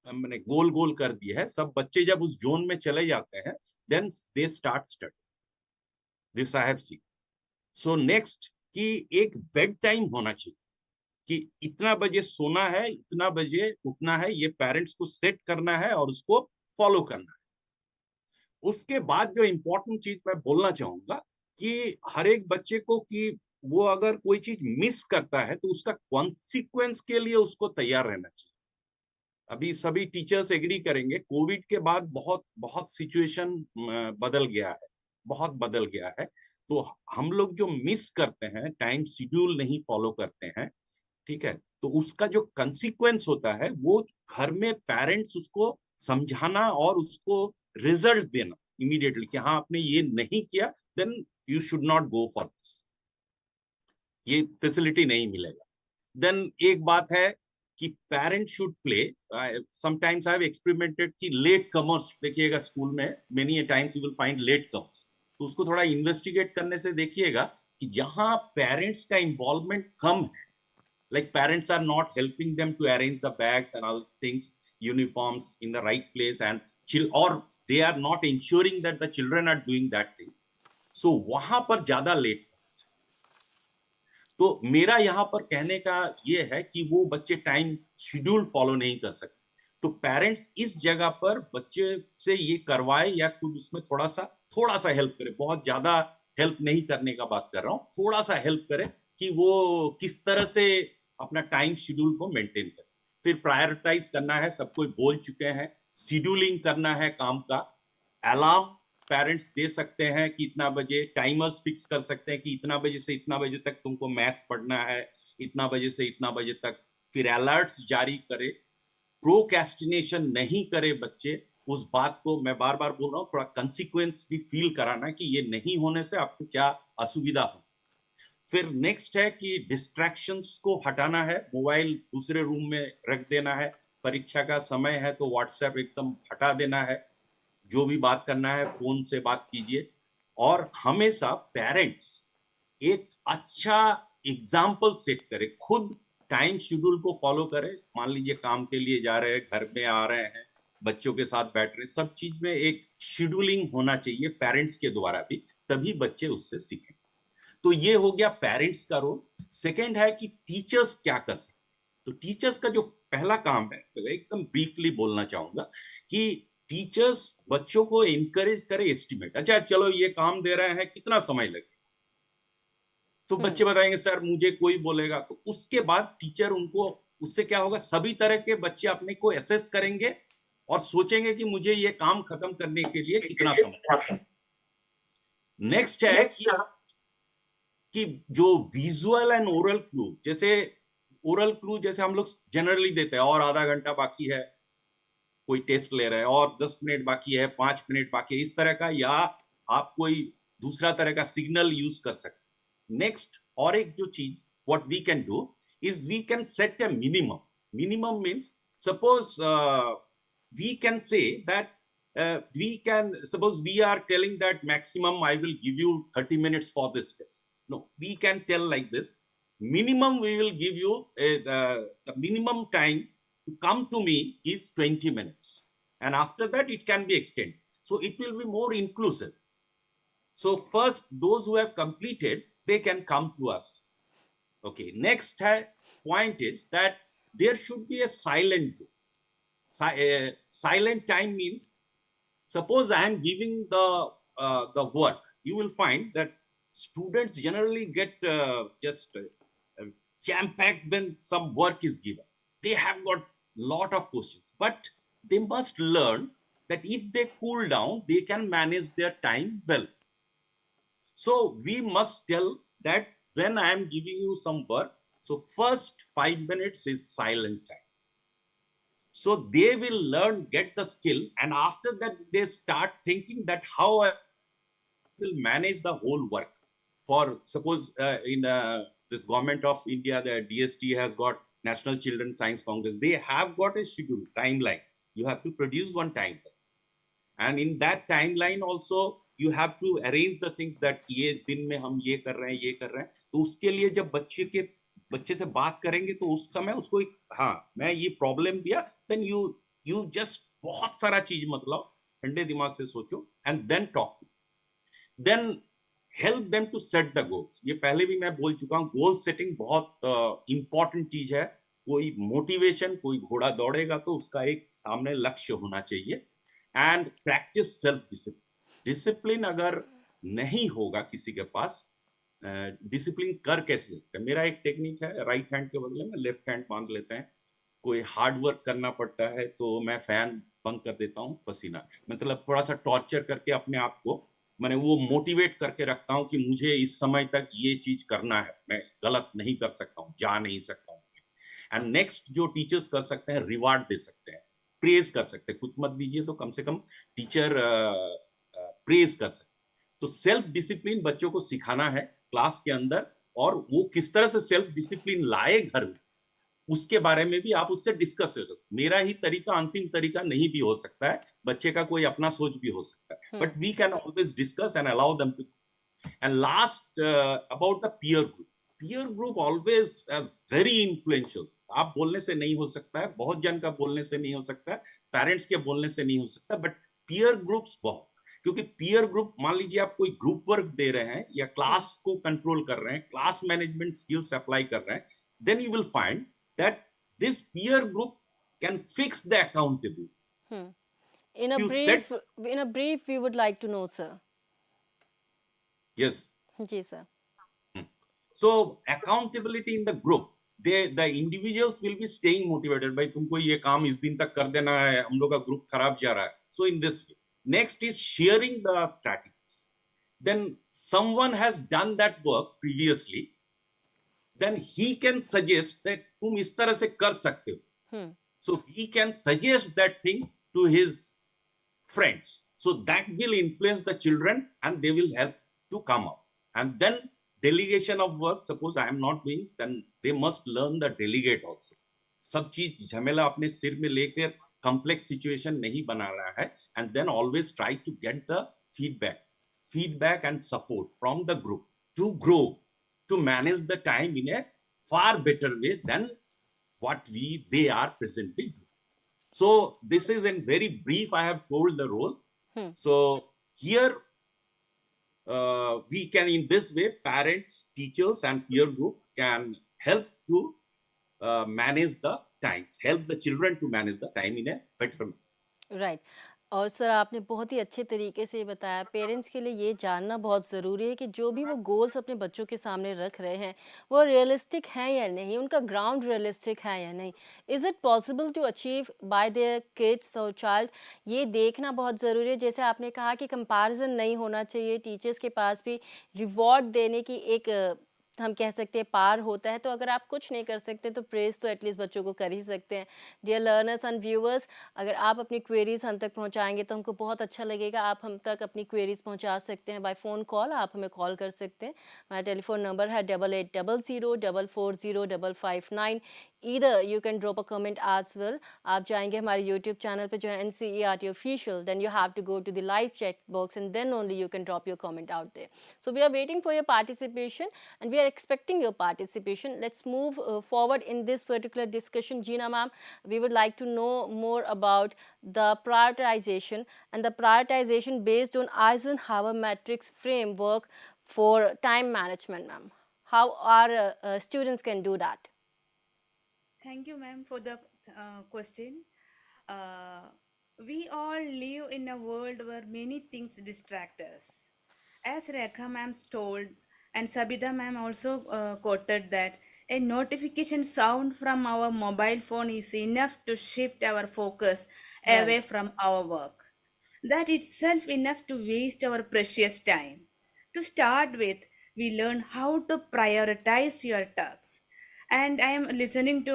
मैंने गोल गोल कर दिया है, सब बच्चे जब उस जोन में चले जाते हैं then they start study, this I have seen. So next कि एक बेड टाइम होना चाहिए कि इतना बजे सोना है, इतना बजे उठना है, ये पेरेंट्स को सेट करना है और उसको फॉलो करना है। उसके बाद जो इंपॉर्टेंट चीज मैं बोलना चाहूंगा कि हर एक बच्चे को कि वो अगर कोई चीज मिस करता है तो उसका कॉन्सिक्वेंस के लिए उसको तैयार रहना चाहिए। अभी सभी टीचर्स एग्री करेंगे, कोविड के बाद बहुत बहुत सिचुएशन बदल गया है, बहुत बदल गया है। तो हम लोग जो मिस करते हैं, टाइम शेड्यूल नहीं फॉलो करते हैं, ठीक है, तो उसका जो कंसिक्वेंस होता है वो घर में पेरेंट्स उसको समझाना और उसको रिजल्ट देना इमीडिएटली कि हाँ आपने ये नहीं किया, then you should not go for this, ये फैसिलिटी नहीं मिलेगा। देन एक बात है कि parent should play, sometimes I have experimented कि लेट कमर्स, देखिएगा स्कूल में many a times you will find late comers, तो उसको थोड़ा इन्वेस्टिगेट करने से देखिएगा कि जहां पेरेंट्स का इन्वॉल्वमेंट कम है, like parents are not helping them to arrange the bags and other things, uniforms in the right place, and or they are not ensuring that the children are doing that thing, so वहां पर ज्यादा late. तो मेरा यहाँ पर कहने का ये है कि वो बच्चे टाइम शेड्यूल फॉलो नहीं कर सकते, तो पेरेंट्स इस जगह पर बच्चे से ये करवाए या खुद उसमें थोड़ा सा हेल्प करे, बहुत ज्यादा हेल्प नहीं करने का बात कर रहा हूँ, थोड़ा सा हेल्प करे कि वो किस तरह से अपना टाइम शेड्यूल को मेंटेन करे। फिर प्रायोरिटाइज करना है, सब कोई बोल चुके हैं, शेड्यूलिंग करना है काम का, अलार्म पेरेंट्स दे सकते हैं कि इतना बजे, टाइमर्स फिक्स कर सकते हैं कि इतना बजे से इतना बजे तक तुमको मैथ्स पढ़ना है, इतना बजे से इतना बजे तक। फिर अलर्ट्स जारी करे, प्रोक्रेस्टिनेशन नहीं करे बच्चे, उस बात को मैं बार बार बोल रहा हूँ, थोड़ा कंसिक्वेंस भी फील कराना कि ये नहीं होने से आपको क्या असुविधा हो। फिर नेक्स्ट है कि डिस्ट्रैक्शंस को हटाना है, मोबाइल दूसरे रूम में रख देना है, परीक्षा का समय है तो व्हाट्सएप एकदम हटा देना है, जो भी बात करना है फोन से बात कीजिए। और हमेशा पेरेंट्स एक अच्छा एग्जाम्पल सेट करे, खुद टाइम शेड्यूल को फॉलो करे। मान लीजिए काम के लिए जा रहे हैं, घर में आ रहे हैं, बच्चों के साथ बैठ रहे, सब चीज में एक शेड्यूलिंग होना चाहिए पेरेंट्स के द्वारा भी, तभी बच्चे उससे सीखें। तो ये हो गया पेरेंट्स का रोल। सेकेंड है कि टीचर्स क्या कर सकते। तो टीचर्स का जो पहला काम है, तो एकदम ब्रीफली बोलना चाहूंगा कि टीचर्स बच्चों को इनकरेज करे, एस्टिमेट, अच्छा चलो ये काम दे रहे हैं, कितना समय लगेगा, तो बच्चे बताएंगे सर मुझे कोई बोलेगा, तो उसके बाद टीचर उनको, उससे क्या होगा, सभी तरह के बच्चे अपने को एसेस करेंगे और सोचेंगे कि मुझे ये काम खत्म करने के लिए कितना समय। नेक्स्ट है कि जो विजुअल एंड ओरल क्लू, जैसे ओरल क्लू जैसे हम लोग जनरली देते हैं, और आधा घंटा बाकी है, कोई टेस्ट ले रहा है, और 10 मिनट बाकी है, 5 मिनट बाकी है, इस तरह का, या आप कोई दूसरा तरह का सिग्नल यूज कर सकते। नेक्स्ट, और एक जो चीज what we can do is we can set a minimum. Minimum means suppose we can say that we can, suppose we are telling that maximum I will give you 30 minutes for this test. No, we can tell like this, minimum we will give you the minimum time to come to me is 20 minutes, and after that it can be extended, so it will be more inclusive. So first those who have completed, they can come to us. Okay, next point is that there should be a silent zone. Silent time means, suppose I am giving the work, you will find that students generally get just jam-packed when some work is given. They have got lot of questions, but they must learn that if they cool down, they can manage their time well. So we must tell that when I am giving you some work, so first 5 minutes is silent time. So they will learn, get the skill, and after that they start thinking that how I will manage the whole work. For suppose in this government of India, the DST has got National Children Science Congress. They have got a schedule, timeline. You have to produce one timeline, and in that timeline also you have to arrange the things that ये दिन में हम ये कर रहे हैं, ये कर रहे हैं. तो उसके लिए जब बच्चे से बात करेंगे तो उस समय उसको एक हाँ मैं ये प्रॉब्लम दिया, then you just बहुत सारा चीज मतलब ठंडे दिमाग से सोचो and then talk. Then help them to set the goals. ये पहले भी मैं बोल चुका हूँ, गोल सेटिंग बहुत इंपॉर्टेंट चीज है. कोई मोटिवेशन, कोई घोड़ा दौड़ेगा तो उसका एक सामने लक्ष्य होना चाहिए. And practice self discipline. Discipline अगर नहीं होगा किसी के पास, डिसिप्लिन कर कैसे सकते हैं? मेरा एक टेक्निक है, राइट हैंड के बदले में लेफ्ट हैंड बांध लेते हैं. कोई हार्ड वर्क करना पड़ता है तो मैं फैन बंद कर देता हूँ, पसीना मतलब थोड़ा सा टॉर्चर करके अपने आप को मैंने वो मोटिवेट करके रखता हूँ कि मुझे इस समय तक ये चीज करना है, मैं गलत नहीं कर सकता हूँ, जा नहीं सकता हूँ. एंड नेक्स्ट जो टीचर्स कर सकते हैं, रिवार्ड दे सकते हैं, प्रेज कर सकते हैं. कुछ मत दीजिए तो कम से कम टीचर प्रेज कर सकते हैं. तो सेल्फ डिसिप्लिन बच्चों को सिखाना है क्लास के अंदर, और वो किस तरह से सेल्फ डिसिप्लिन लाए घर में, उसके बारे में भी आप उससे डिस्कस कर सकते. मेरा ही तरीका अंतिम तरीका नहीं भी हो सकता है, बच्चे का कोई अपना सोच भी हो सकता है, but we can always discuss and allow them to. And last about the peer group. Peer group always very influential. आप बोलने से नहीं हो सकता है, बहुत जन का बोलने से नहीं हो सकता है, पेरेंट्स के बोलने से नहीं हो सकता, बट पीयर ग्रुप्स बहुत. क्योंकि पीयर ग्रुप, मान लीजिए आप कोई ग्रुप वर्क दे रहे हैं या क्लास को कंट्रोल कर रहे हैं, क्लास मैनेजमेंट स्किल्स अप्लाई कर रहे हैं, then you will find that this peer group can fix the accountability. In a brief, we would like to know, sir. Yes. जी sir. So accountability in the group, the individuals will be staying motivated. भाई तुमको ये काम इस दिन तक कर देना है, हम लोग का ग्रुप खराब जा रहा है. So in this way. Next is sharing the strategies. Then someone has done that work previously. Then he can suggest that तुम इस तरह से कर सकते हो. So he can suggest that thing to his friends. So that will influence the children and they will help to come up. And then delegation of work. Suppose I am not doing, then they must learn the delegate also. सब चीज झमेला अपने सिर में लेकर complex situation नहीं बना रहा है. And then always try to get the feedback and support from the group to grow, to manage the time in a far better way than what they are presently doing. So this is in very brief, I have told the role. So here we can, in this way, parents, teachers and peer group can help to manage the times, help the children to manage the time in a better way. Right. और sir आपने बहुत ही अच्छे तरीके से बताया. Parents के लिए ये जानना बहुत ज़रूरी है कि जो भी वो गोल्स अपने बच्चों के सामने रख रहे हैं वो रियलिस्टिक हैं या नहीं, उनका ग्राउंड रियलिस्टिक है या नहीं. Is it possible to achieve by their kids और चाइल्ड, ये देखना बहुत ज़रूरी है. जैसे आपने कहा कि कंपैरिजन नहीं होना चाहिए, टीचर्स के पास भी रिवॉर्ड देने की एक हम कह सकते हैं पार होता है. तो अगर आप कुछ नहीं कर सकते तो प्रेज तो एटलीस्ट बच्चों को कर ही सकते हैं. डियर लर्नर्स एंड व्यूअर्स, अगर आप अपनी क्वेरीज हम तक पहुंचाएंगे तो हमको बहुत अच्छा लगेगा. आप हम तक अपनी क्वेरीज पहुंचा सकते हैं बाय फ़ोन कॉल. आप हमें कॉल कर सकते हैं. हमारा टेलीफोन नंबर है 8800440559. Either you can drop a comment as well. आप जाएंगे हमारे YouTube चैनल पे जो है NCERT official, then you have to go to the live chat box and then only you can drop your comment out there. So we are waiting for your participation and we are expecting your participation. Let's move forward in this particular discussion. Jeena ma'am, we would like to know more about the prioritization and the prioritization based on Eisenhower Matrix framework for time management, ma'am. How our students can do that? Thank you, ma'am, for the question. We all live in a world where many things distract us. As Rekha ma'am told, and Sabida ma'am also quoted that a notification sound from our mobile phone is enough to shift our focus away from our work. That itself enough to waste our precious time. To start with, we learn how to prioritize your tasks. And I am listening to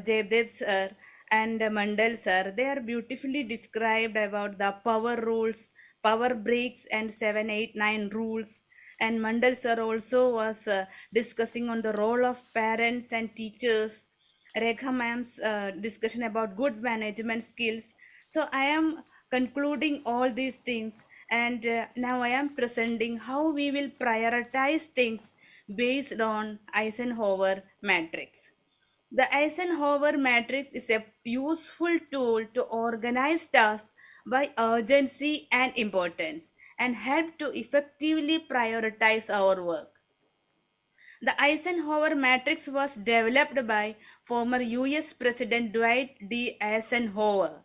Jaydev sir and Mandal sir, they are beautifully described about the power rules, power breaks, and 789 rules. And Mandal sir also was discussing on the role of parents and teachers. Rekha ma'am's discussion about good management skills. So I am concluding all these things, and now I am presenting how we will prioritize things based on Eisenhower matrix. The Eisenhower matrix is a useful tool to organize tasks by urgency and importance and help to effectively prioritize our work. The Eisenhower matrix was developed by former US President Dwight D. Eisenhower.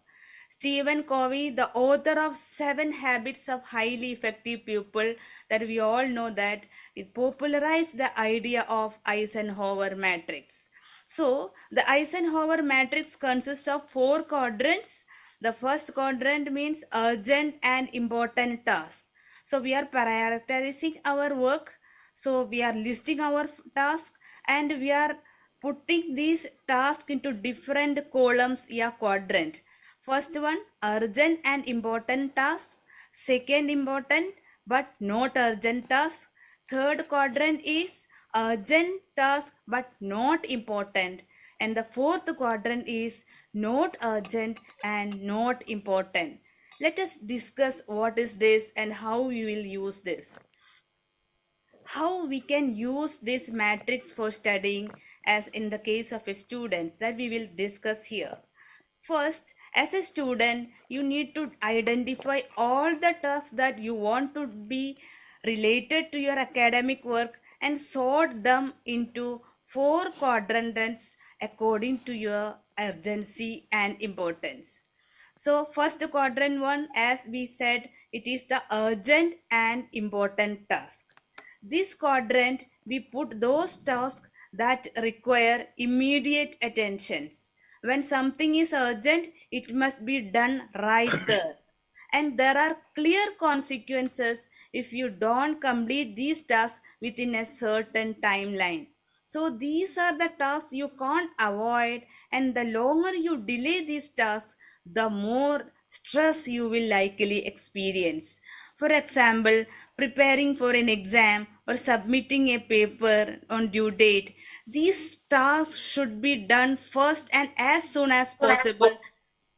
Stephen Covey, the author of 7 Habits of Highly Effective People, that we all know that, it popularized the idea of Eisenhower matrix. So, the Eisenhower matrix consists of 4 quadrants. The first quadrant means urgent and important tasks. So, we are prioritizing our work. So, we are listing our tasks and we are putting these tasks into different columns or quadrant. First one, urgent and important task. Second, important but not urgent task. Third quadrant is urgent task but not important. And the fourth quadrant is not urgent and not important. Let us discuss what is this and how we will use this. How we can use this matrix for studying, as in the case of students, that we will discuss here. First, as a student, you need to identify all the tasks that you want to be related to your academic work and sort them into 4 quadrants according to your urgency and importance. So first quadrant 1, as we said, it is the urgent and important task. This quadrant, we put those tasks that require immediate attention. When something is urgent, it must be done right there. And there are clear consequences if you don't complete these tasks within a certain timeline. So these are the tasks you can't avoid, and the longer you delay these tasks, the more stress you will likely experience. For example, preparing for an exam or submitting a paper on due date, these tasks should be done first and as soon as possible,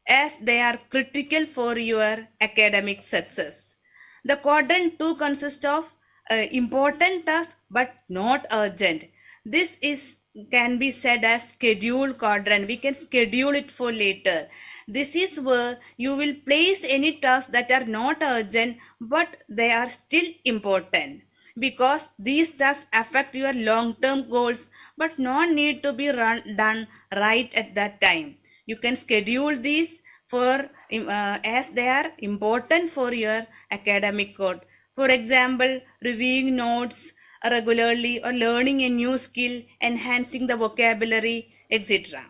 as they are critical for your academic success. The quadrant 2 consists of important tasks but not urgent. This is can be said as schedule quadrant. We can schedule it for later. This is where you will place any tasks that are not urgent but they are still important, because these tasks affect your long-term goals but not need to be done right at that time. You can schedule these for as they are important for your academic goal. For example, reviewing notes regularly or learning a new skill, enhancing the vocabulary, etc.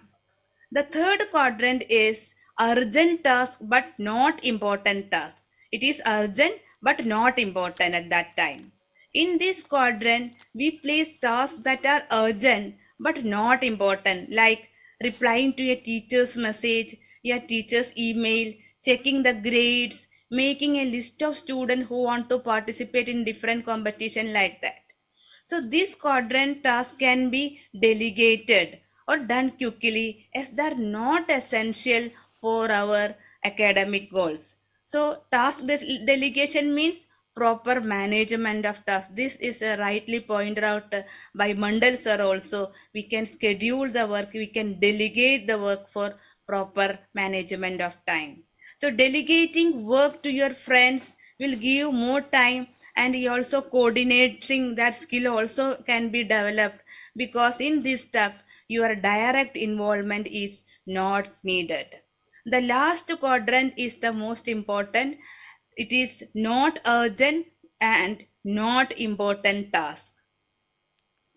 The third quadrant is urgent task but not important task. It is urgent but not important at that time. In this quadrant, we place tasks that are urgent but not important, like replying to a teacher's message, a teacher's email, checking the grades, making a list of students who want to participate in different competition, like that. So this quadrant task can be delegated or done quickly, as they are not essential for our academic goals. So task delegation means proper management of tasks. This is rightly pointed out by Mandal sir also. We can schedule the work, we can delegate the work for proper management of time. So delegating work to your friends will give more time, and also coordinating that skill also can be developed, because in this task your direct involvement is not needed. The last quadrant is the most important. It is not urgent and not important task.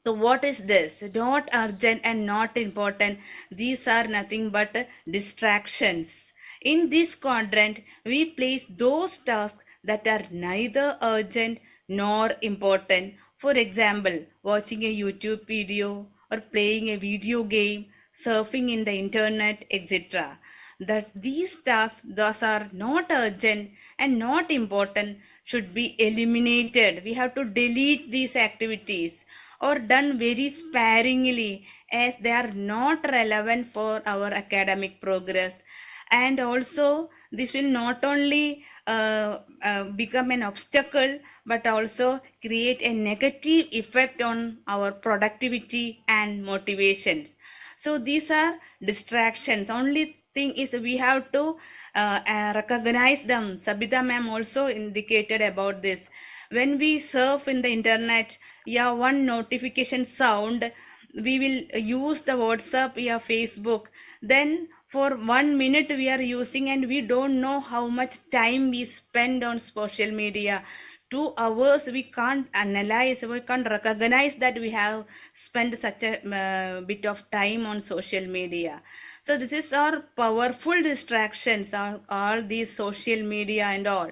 So what is this? Not urgent and not important. These are nothing but distractions. In this quadrant, we place those tasks that are neither urgent nor important. For example, watching a YouTube video or playing a video game, surfing in the internet, etc. That these tasks, thus are not urgent and not important, should be eliminated. We have to delete these activities or done very sparingly as they are not relevant for our academic progress. And also this will not only become an obstacle but also create a negative effect on our productivity and motivations. So these are distractions. Only thing is we have to recognize them. Sabita ma'am also indicated about this. When we surf in the internet, yeah, one notification sound, we will use the WhatsApp, yeah, Facebook. Then for 1 minute we are using and we don't know how much time we spend on social media. 2 hours we can't analyze, we can't recognize that we have spent such a bit of time on social media. So this is our powerful distractions, all these social media and all.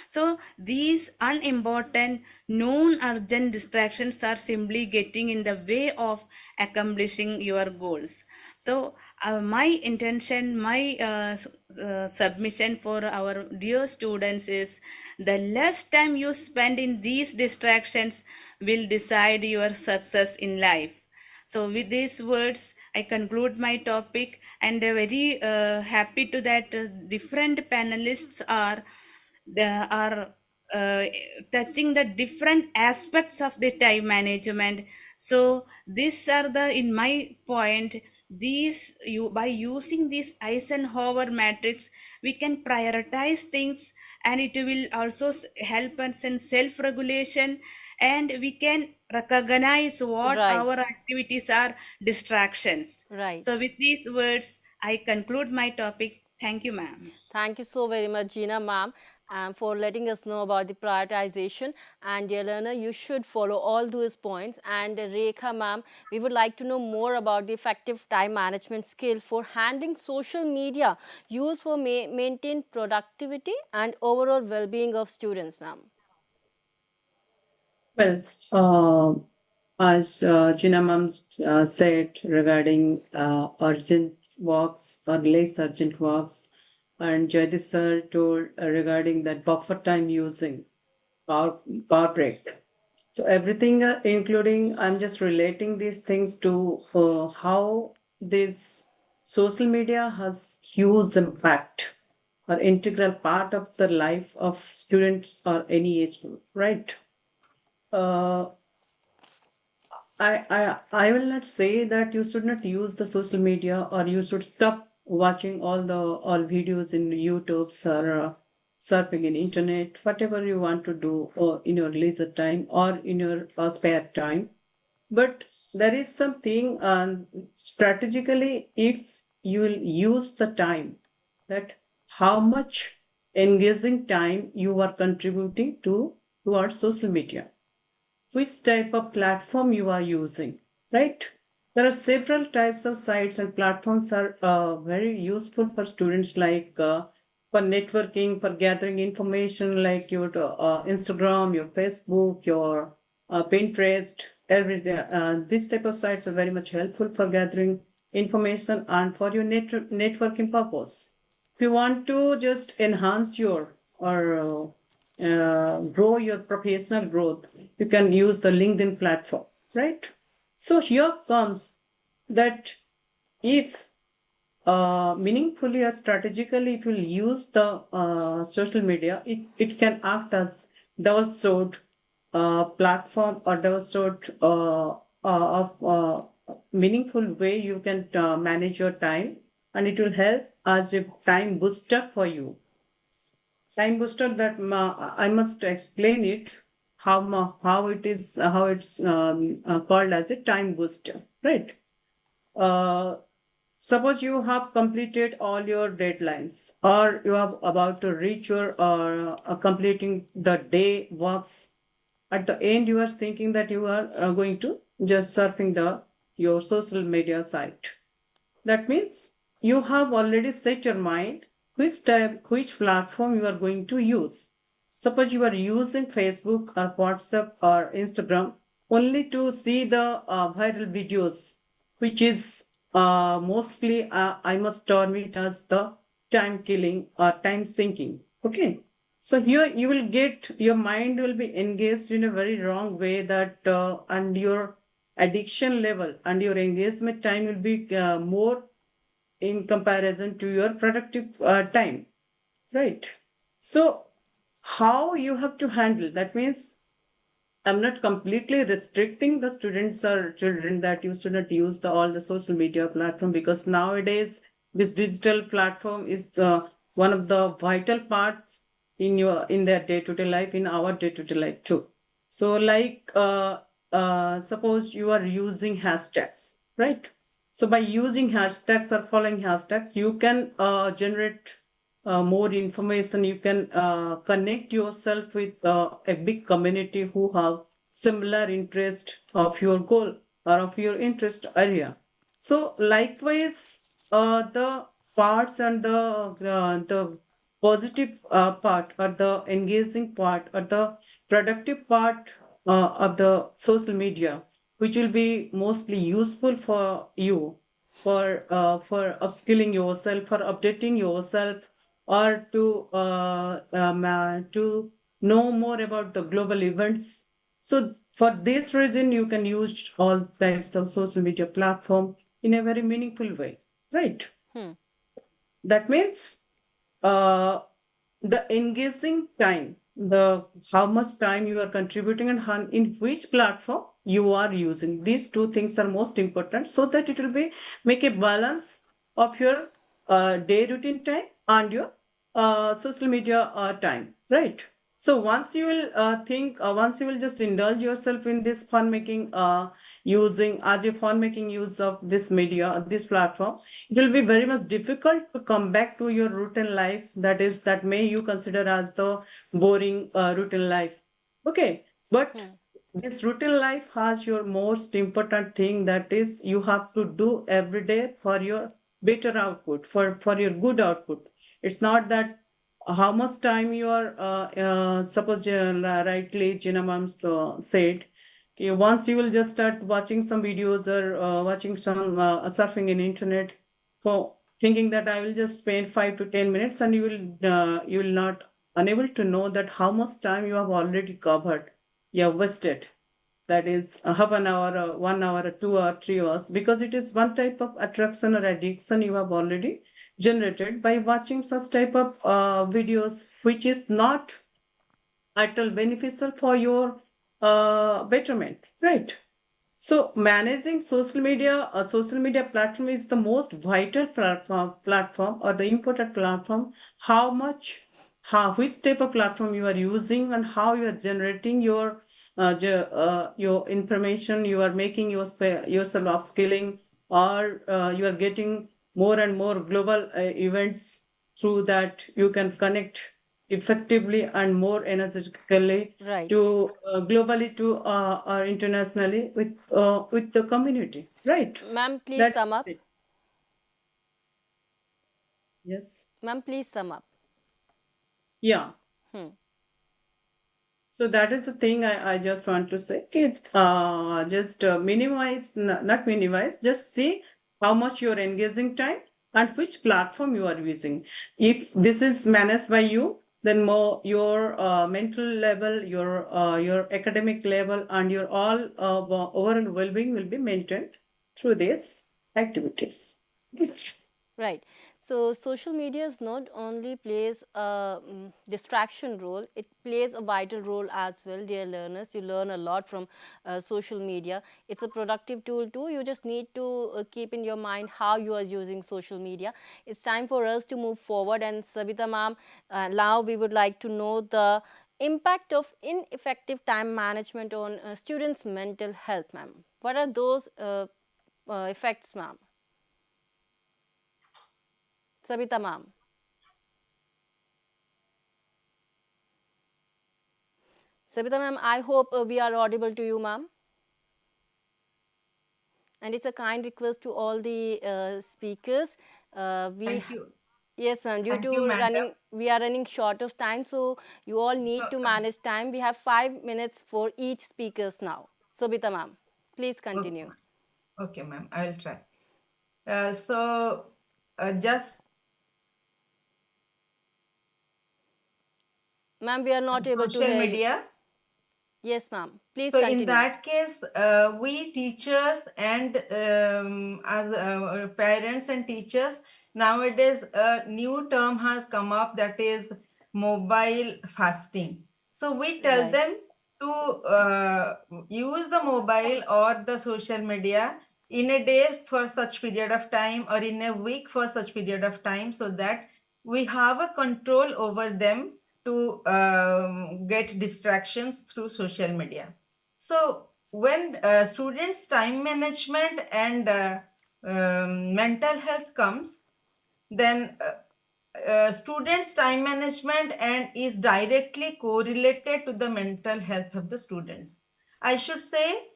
So these unimportant, non-urgent distractions are simply getting in the way of accomplishing your goals. So my intention, my submission for our dear students is the less time you spend in these distractions will decide your success in life. So with these words, I conclude my topic and very happy to that different panelists are touching the different aspects of the time management. So these are the, in my point, these you by using this Eisenhower matrix, we can prioritize things and it will also help us in self-regulation, and we can recognize what Right. our activities are distractions. Right. So with these words, I conclude my topic. Thank you, ma'am. Thank you so very much, Gina ma'am, for letting us know about the prioritization. And dear learner, you should follow all those points. And Rekha ma'am, we would like to know more about the effective time management skill for handling social media used for maintain productivity and overall well-being of students, ma'am. Well, as Gina ma'am said regarding urgent works or less urgent works, and Jaydeep sir told regarding that buffer time using power break. So everything, including, I'm just relating these things to how this social media has huge impact or integral part of the life of students or any age group, right? Uh, I will not say that you should not use the social media or you should stop watching all videos in YouTube or surfing in internet, whatever you want to do or in your leisure time or in your spare time. But there is something strategically, if you will use the time, that how much engaging time you are contributing towards social media, which type of platform you are using, right? There are several types of sites and platforms are very useful for students, like for networking, for gathering information, like your Instagram, your Facebook, your Pinterest, everything. This type of sites are very much helpful for gathering information and for your networking purpose. If you want to just enhance your or grow your professional growth, you can use the LinkedIn platform, right? So here comes that if meaningfully or strategically, if you use the social media, it can act as double-sword platform or double-sword of meaningful way you can manage your time, and it will help as a time booster for you. Time booster, that I must explain it how it is, how it's called as a time booster, right? Suppose you have completed all your deadlines or you are about to reach your completing the day works. At the end you are thinking that you are going to just surfing your social media site. That means you have already set your mind which platform you are going to use. Suppose you are using Facebook or WhatsApp or Instagram only to see the viral videos, which is mostly I must term it as the time killing or time sinking. Okay. So here you will get, your mind will be engaged in a very wrong way, that and your addiction level and your engagement time will be more in comparison to your productive time, right? So how you have to handle that means, I'm not completely restricting the students or children that you should not use all the social media platform, because nowadays this digital platform is one of the vital parts in their day-to-day life, in our day-to-day life too. So like suppose you are using hashtags, right? So by using hashtags or following hashtags, you can generate more information. You can connect yourself with a big community who have similar interest of your goal or of your interest area. So likewise, the parts and the positive part, or the engaging part, or the productive part of the social media, which will be mostly useful for you, for upskilling yourself, for updating yourself, or to know more about the global events. So for this reason, you can use all types of social media platform in a very meaningful way, right? That means uh, the engaging time, the how much time you are contributing, and in which platform you are using. These two things are most important, so that it will be make a balance of your day routine time and your social media time, right? So once you will once you will just indulge yourself in this fun making, using as a fun making use of this media, this platform, it will be very much difficult to come back to your routine life, that may you consider as the boring routine life. Okay, but this routine life has your most important thing, that is you have to do every day for your better output, for your good output. It's not that how much time you are suppose rightly Gina ma'am said, okay, once you will just start watching some videos, or watching some surfing in internet, for thinking that I will just spend 5 to 10 minutes, and you will not unable to know that how much time you have already covered, you have wasted. That is half an hour, 1 hour, or 2 or 3 hours, because it is one type of attraction or addiction you have already generated by watching such type of videos, which is not at all beneficial for your betterment, right? So managing social media platform is the most vital platform, or the important platform. How much, which type of platform you are using, and how you are generating your information, you are making yourself upskilling, or you are getting more and more global events, through that you can connect effectively and more energetically Right. to globally to or internationally with the community, right? Ma'am, please That sum up. it. Yes. Ma'am, please sum up. Yeah. Hmm. So that is the thing I just want to say. It just minimize, not minimize, just see how much you're engaging time and which platform you are using. If this is managed by you, then more your mental level, your academic level, and your all overall well-being will be maintained through these activities. Right. So social media is not only plays a distraction role, it plays a vital role as well, dear learners. You learn a lot from social media. It's a productive tool too. You just need to keep in your mind how you are using social media. It's time for us to move forward. And Sabita ma'am, now we would like to know the impact of ineffective time management on students' mental health, ma'am. What are those effects, ma'am? Sabita ma'am. Sabita ma'am, I hope we are audible to you, ma'am. And it's a kind request to all the speakers. Thank you. Yes, ma'am. Due Thank you, to madam. we are running short of time, so you all need So, to manage time. We have 5 minutes for each speakers now. Sabita ma'am, please okay, continue. ma'am. Okay, ma'am. I will try. Just Ma'am, we are not able to social hear you. media. Yes, ma'am. Please So continue. in that case, we teachers and as parents and teachers, nowadays a new term has come up, that is mobile fasting. So we tell Right. them to use the mobile or the social media in a day for such period of time, or in a week for such period of time, so that we have a control over them to get distractions through social media. So when students' time management and mental health comes, then students' time management and is directly correlated to the mental health of the students. I should say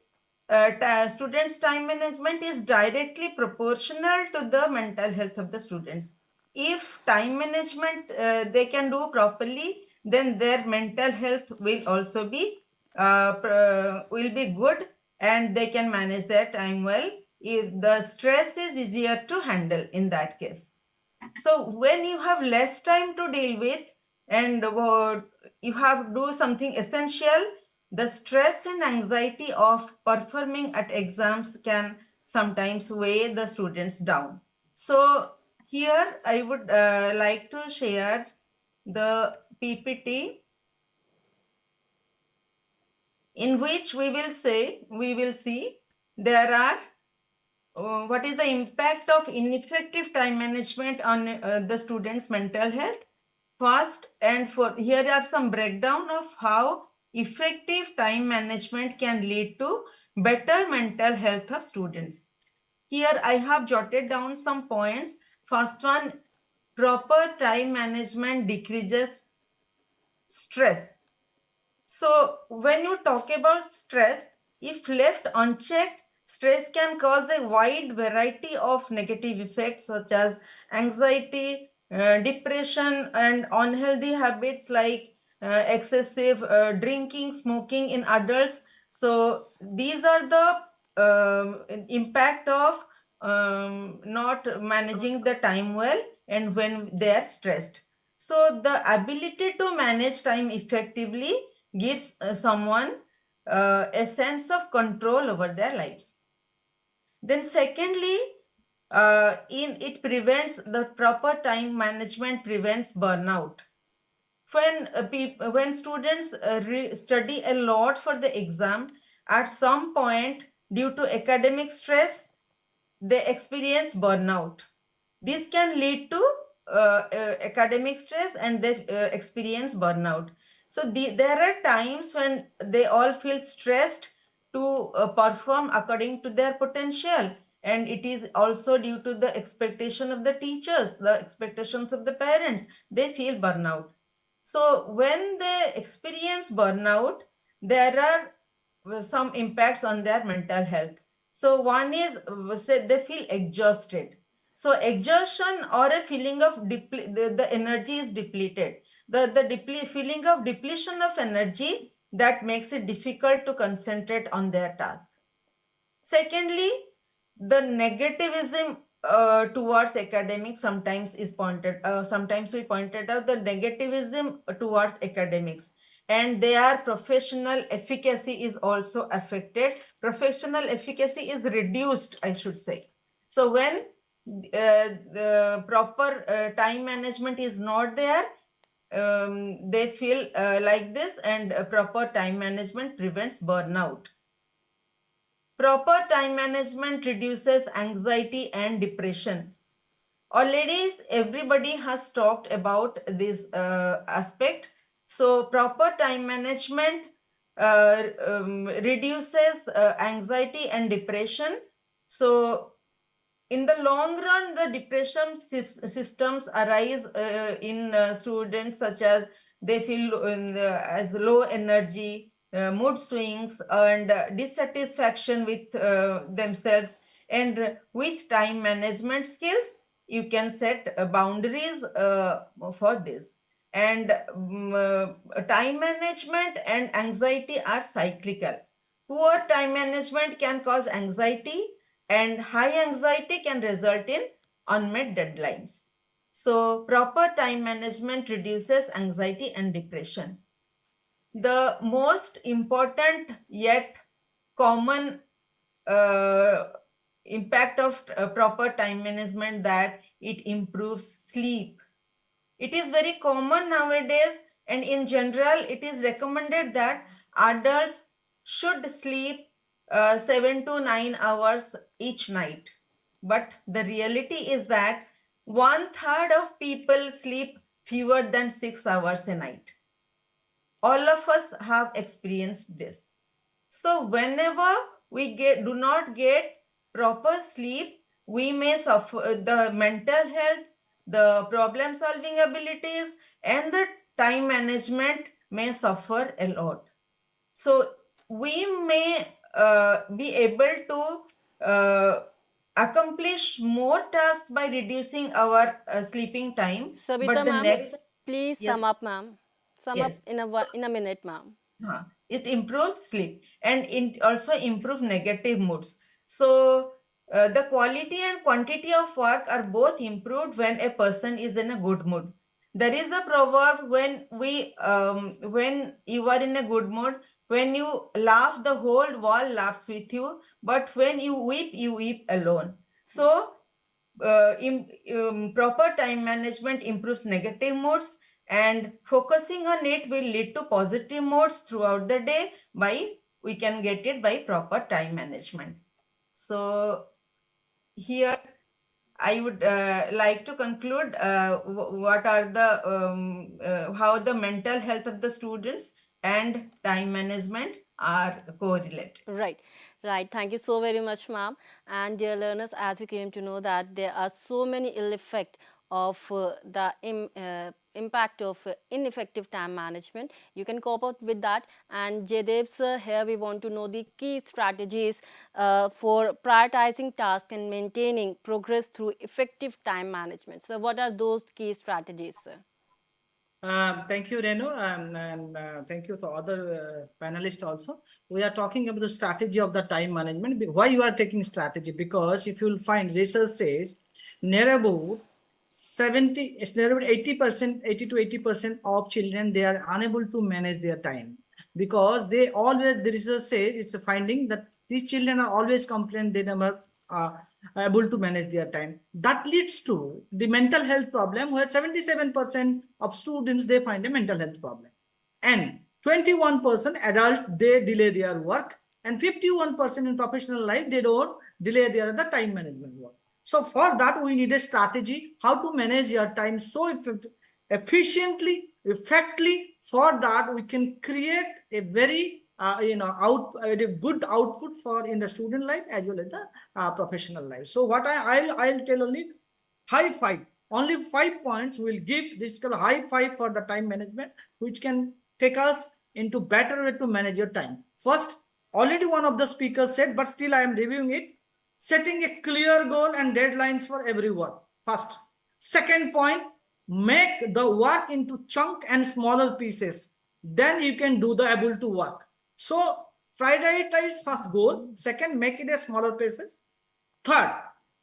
students' time management is directly proportional to the mental health of the students. If time management they can do properly, then their mental health will also be good, and they can manage their time well. If the stress is easier to handle in that case. So when you have less time to deal with, and you have to do something essential, the stress and anxiety of performing at exams can sometimes weigh the students down. So here I would like to share the PPT in which we will see there are what is the impact of ineffective time management on the students' mental health. First, and for here are some breakdown of how effective time management can lead to better mental health of students. Here I have jotted down some points. First one, proper time management decreases stress. So when you talk about stress, if left unchecked, stress can cause a wide variety of negative effects such as anxiety, depression, and unhealthy habits like excessive drinking, smoking in adults. So these are the impact of not managing the time well and when they are stressed. So the ability to manage time effectively gives someone a sense of control over their lives. Then secondly, it prevents the proper time management prevents burnout. When students study a lot for the exam, at some point due to academic stress, they experience burnout. This can lead to academic stress and they experience burnout. So there are times when they all feel stressed to perform according to their potential. And it is also due to the expectation of the teachers, the expectations of the parents. They feel burnout. So when they experience burnout, there are some impacts on their mental health. So one is say they feel exhausted. So exhaustion or a feeling of the energy is depleted. The feeling of depletion of energy that makes it difficult to concentrate on their task. Secondly, the negativism towards academics sometimes is pointed. Sometimes we pointed out the negativism towards academics, and their professional efficacy is also affected. Professional efficacy is reduced, I should say. So when the proper time management is not there, they feel like this, and proper time management prevents burnout. Proper time management reduces anxiety and depression. Already everybody has talked about this aspect. So proper time management reduces anxiety and depression. So in the long run, the depression systems arise in students, such as they feel as low energy, mood swings, and dissatisfaction with themselves. And with time management skills, you can set boundaries for this. And time management and anxiety are cyclical. Poor time management can cause anxiety, and high anxiety can result in unmet deadlines. So proper time management reduces anxiety and depression. The most important yet common impact of proper time management that it improves sleep. It is very common nowadays, and in general it is recommended that adults should sleep 7 to 9 hours each night. But the reality is that 1/3 of people sleep fewer than 6 hours a night. All of us have experienced this. So whenever we do not get proper sleep, we may suffer the mental health, the problem solving abilities, and the time management may suffer a lot. So we may be able to accomplish more tasks by reducing our sleeping time. Sabita But the ma'am, next, please yes, sum up, ma'am. Sum up yes. in a minute, ma'am. It improves sleep and it also improves negative moods. So the quality and quantity of work are both improved when a person is in a good mood. There is a proverb when you are in a good mood, when you laugh, the whole world laughs with you, but when you weep alone. So proper time management improves negative moods, and focusing on it will lead to positive moods throughout the day. We can get it by proper time management. So here I would like to conclude what are the how the mental health of the students and time management are correlated. Right, right. Thank you so very much, ma'am. And dear learners, as you came to know that there are so many ill effects of the impact of ineffective time management. You can cope up with that. And Jaydev sir, here we want to know the key strategies for prioritizing tasks and maintaining progress through effective time management. So what are those key strategies, sir? Thank you, Renu, and thank you to other panelists also. We are talking about the strategy of the time management. Why you are taking strategy? Because if you will find research says near about 80%, 80 to 80% of children, they are unable to manage their time because they always, the research says it's a finding that these children are always complain they never able to manage their time. That leads to the mental health problem where 77% of students, they find a mental health problem. And 21% adult, they delay their work. And 51% in professional life, they don't delay their the time management work. So for that, we need a strategy, how to manage your time so efficiently, effectively. For that, we can create a very a good output for in the student life as well as the professional life. So what I'll tell only high five. Only 5 points will give this called high five for the time management, which can take us into better way to manage your time. First, already one of the speakers said, but still I am reviewing it. Setting a clear goal and deadlines for every work. First. Second point, make the work into chunk and smaller pieces. Then you can do the able to work. So prioritize first goal. Second, make it a smaller pieces. Third,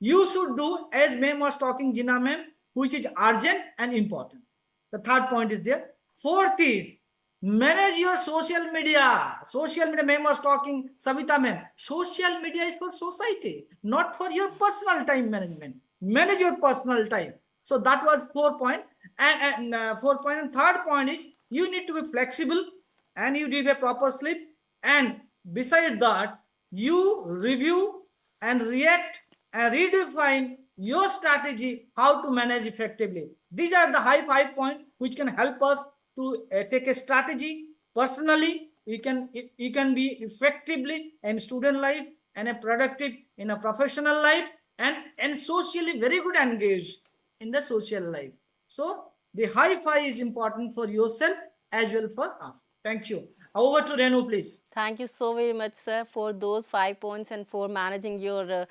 you should do as ma'am was talking, Jina ma'am, which is urgent and important. The third point is there. Fourth is manage your social media. Social media, ma'am was talking, Savita ma'am. Social media is for society, not for your personal time management. Manage your personal time. So that was 4 point. And 4 point. And third point is you need to be flexible and you give a proper sleep. And beside that, you review and react and redefine your strategy how to manage effectively. These are the high 5 points which can help us to take a strategy. Personally, you can be effectively in student life and a productive in a professional life and socially very good engaged in the social life. So the high 5 is important for yourself as well for us. Thank you. Over to Renu, please. Thank you so very much, sir, for those 5 points and for managing your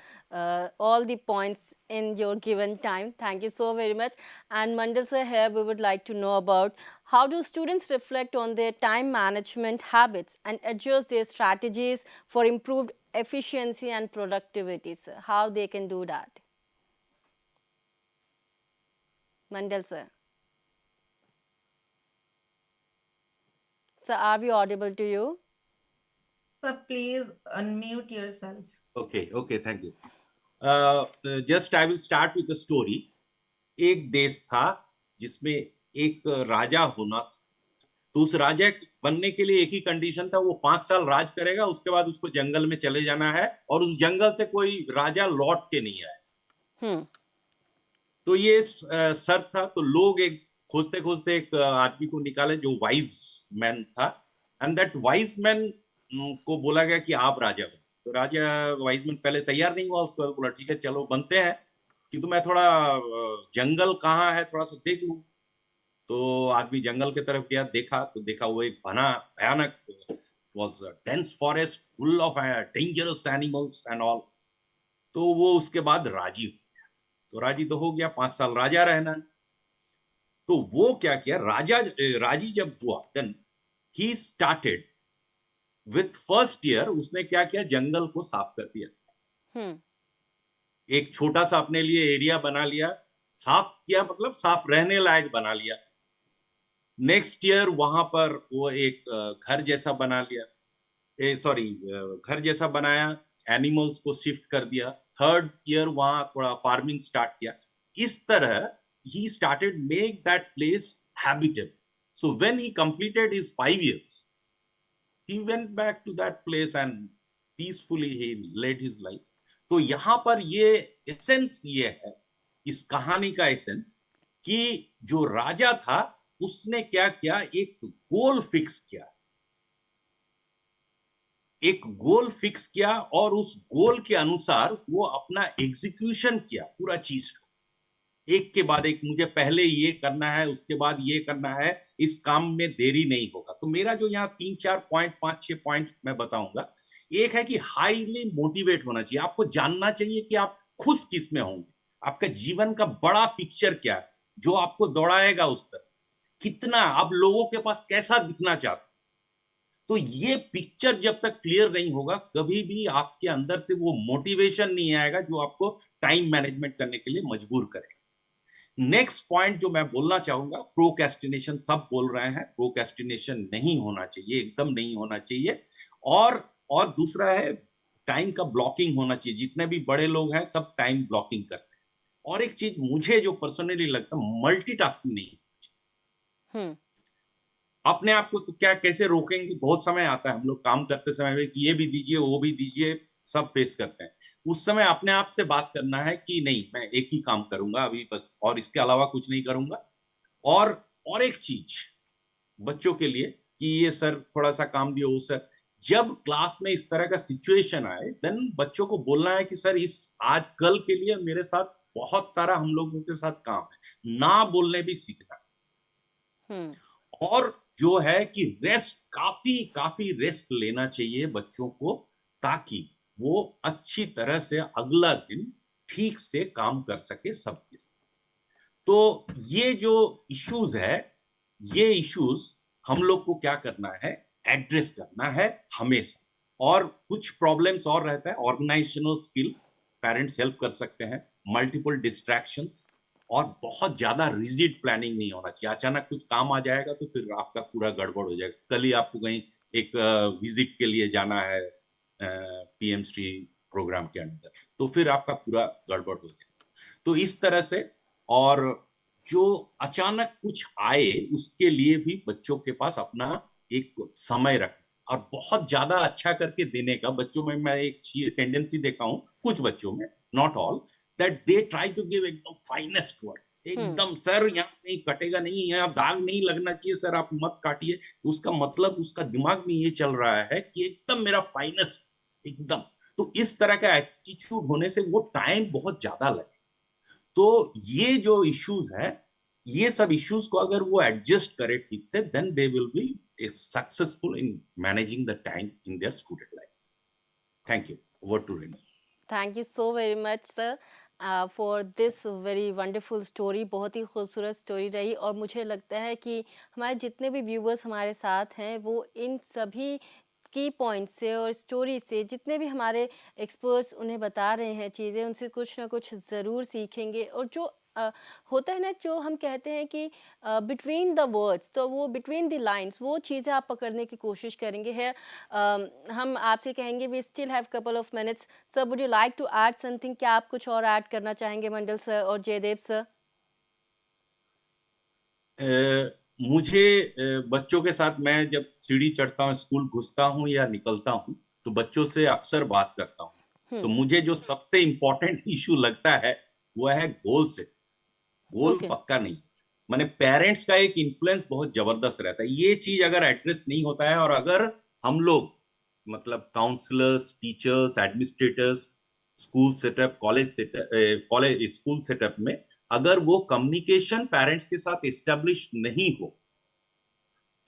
all the points in your given time. Thank you so very much. And Mandal sir, here we would like to know about How do students reflect on their time management habits and adjust their strategies for improved efficiency and productivity, sir? How they can do that? Mandal, sir. Sir, are we audible to you? Sir, please unmute yourself. Okay, thank you. Just I will start with a story. एक देश था जिसमें एक राजा होना था। तो उस राजा बनने के लिए एक ही कंडीशन था, वो 5 साल राज करेगा, उसके बाद उसको जंगल में चले जाना है और उस जंगल से कोई राजा लौट के नहीं आए। तो ये शर्त था। तो लोग एक खोजते खोजते एक आदमी को निकाले जो वाइज मैन था, एंड दैट वाइज मैन को बोला गया कि आप राजा हो। तो राजा वाइज मैन पहले तैयार नहीं हुआ, उसके बाद बोला ठीक है चलो बनते हैं, कि तो मैं थोड़ा जंगल कहाँ है थोड़ा सा देख लूं। तो आदमी जंगल की तरफ गया, देखा तो देखा वो एक भयानक was a dense forest full of dangerous animals and all। तो वो उसके बाद राजी हो गया। तो राजी तो हो गया, 5 साल राजा रहना। तो वो क्या किया, राजी जब हुआ, then he started with first year, उसने क्या किया, जंगल को साफ कर दिया। एक छोटा सा अपने लिए एरिया बना लिया, साफ किया मतलब साफ रहने लायक बना लिया। नेक्स्ट ईयर वहां पर वो एक घर जैसा बना लिया, घर जैसा बनाया, एनिमल्स को शिफ्ट कर दिया। थर्ड ईयर वहां थोड़ा फार्मिंग स्टार्ट किया। इस तरह he started make that place habitable. So when he completed his 5 years, he went back to that place and peacefully he led his life. तो यहाँ पर ये एसेंस ये है, इस कहानी का एसेंस, कि जो राजा था उसने क्या किया, एक गोल फिक्स किया, और उस गोल के अनुसार वो अपना एग्जीक्यूशन किया पूरा चीज को, एक के बाद एक। मुझे पहले ये करना है, उसके बाद ये करना है, इस काम में देरी नहीं होगा। तो मेरा जो यहाँ 3-4 पॉइंट, 5-6 पॉइंट मैं बताऊंगा। एक है कि हाईली मोटिवेट होना चाहिए, आपको जानना चाहिए कि आप खुश किस में होंगे, आपका जीवन का बड़ा पिक्चर क्या है जो आपको दौड़ाएगा उस तरफ, कितना आप लोगों के पास कैसा दिखना चाहते। तो ये पिक्चर जब तक क्लियर नहीं होगा, कभी भी आपके अंदर से वो मोटिवेशन नहीं आएगा जो आपको टाइम मैनेजमेंट करने के लिए मजबूर करेगा। नेक्स्ट पॉइंट जो मैं बोलना चाहूंगा, प्रोक्रेस्टिनेशन। सब बोल रहे हैं प्रोक्रेस्टिनेशन नहीं होना चाहिए, एकदम नहीं होना चाहिए। और दूसरा है टाइम का ब्लॉकिंग होना चाहिए। जितने भी बड़े लोग हैं सब टाइम ब्लॉकिंग करते हैं। और एक चीज मुझे जो पर्सनली लगता है, मल्टीटास्किंग नहीं होना चाहिए। अपने आप को तो क्या कैसे रोकेंगे, बहुत समय आता है हम लोग काम करते समय में कि ये भी दीजिए वो भी दीजिए, सब फेस करते हैं। उस समय अपने आप से बात करना है कि नहीं, मैं एक ही काम करूंगा अभी बस, और इसके अलावा कुछ नहीं करूंगा। और एक चीज बच्चों के लिए कि ये सर थोड़ा सा काम दियो, वो सर, जब क्लास में इस तरह का सिचुएशन आए, देन बच्चों को बोलना है कि सर इस आज कल के लिए मेरे साथ बहुत सारा हम लोगों के साथ काम है, ना बोलने भी सीखना। और जो है कि रेस्ट, काफी रेस्ट लेना चाहिए बच्चों को, ताकि वो अच्छी तरह से अगला दिन ठीक से काम कर सके सबके साथ। तो ये जो इश्यूज है, ये इश्यूज हम लोग को क्या करना है, एड्रेस करना है हमेशा। और कुछ प्रॉब्लम्स और रहता है, ऑर्गेनाइजेशनल स्किल, पेरेंट्स हेल्प कर सकते हैं, मल्टीपल डिस्ट्रैक्शंस, और बहुत ज्यादा रिजिड प्लानिंग नहीं होना चाहिए। अचानक कुछ काम आ जाएगा तो फिर आपका पूरा गड़बड़ हो जाएगा। कल ही आपको कहीं एक विजिट के लिए जाना है पीएम श्री प्रोग्राम के अंदर, तो फिर आपका पूरा गड़बड़ हो जाएगा। तो इस तरह से, और जो अचानक कुछ आए उसके लिए भी बच्चों के पास अपना एक समय रखना, और बहुत ज्यादा अच्छा करके देने का। बच्चों में मैं एक टेंडेंसी देखा हूँ, कुछ बच्चों में, not all, that they try to give एकदम फाइनेस्ट वर्ड, एकदम सर यहाँ नहीं कटेगा, नहीं यहाँ दाग नहीं लगना चाहिए, सर आप मत काटिए। उसका मतलब उसका दिमाग में ये चल रहा है कि एकदम मेरा फाइनेस्ट एकदम। तो इस तरह का एटीट्यूड होने से वो टाइम बहुत ज्यादा लगे। तो ये जो इश्यूज है, ये सब इश्यूज को अगर वो एडजस्ट करे ठीक से, then they will be successful in managing the time in their student life. Thank you. Over to Renu. Thank you so very much, sir. For this very wonderful story. बहुत ही खूबसूरत स्टोरी रही और मुझे लगता है कि हमारे जितने भी व्यूवर्स हमारे साथ हैं वो इन सभी की पॉइंट से और स्टोरी से, जितने भी हमारे एक्सपर्ट्स उन्हें बता रहे हैं चीज़ें, उनसे कुछ ना कुछ ज़रूर सीखेंगे। और जो होता है ना, जो हम कहते हैं कि बिटवीन द वर्ड्स, तो वो बिटवीन द लाइंस वो चीज़ें आप पकड़ने की कोशिश करेंगे। है हम आपसे कहेंगे, we still have couple of minutes sir, would you like to add something? क्या आप कुछ और ऐड करना चाहेंगे मंडल सर और जयदेव सर? मुझे बच्चों के साथ, मैं जब सीढ़ी चढ़ता हूँ, स्कूल घुसता हूँ या निकलता हूँ, तो बच्चों से अक्सर बात करता हूँ। तो मुझे जो सबसे इम्पोर्टेंट इशू लगता है वो है गोल से। गोल पक्का नहीं, माने पेरेंट्स का एक इन्फ्लुएंस बहुत जबरदस्त रहता है। ये चीज अगर एड्रेस नहीं होता है, और अगर हम लोग मतलब counsellors, teachers, administrators, school setup, college school setup में अगर वो कम्युनिकेशन पेरेंट्स के साथ एस्टेब्लिश नहीं हो,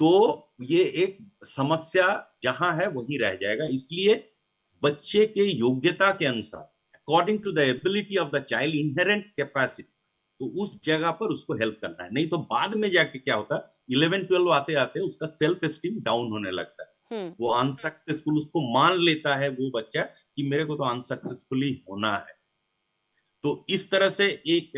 तो ये एक समस्या जहां है वहीं रह जाएगा। इसलिए बच्चे के योग्यता के अनुसार, according to the ability of the child, inherent capacity, तो उस जगह पर उसको हेल्प करना है। नहीं तो बाद में जाके क्या होता है, 11-12 आते आते उसका सेल्फ एस्टीम डाउन होने लगता है। वो अनसक्सेसफुल उसको मान लेता है वो बच्चा कि मेरे को तो अनसक्सेसफुली होना है। तो इस तरह से एक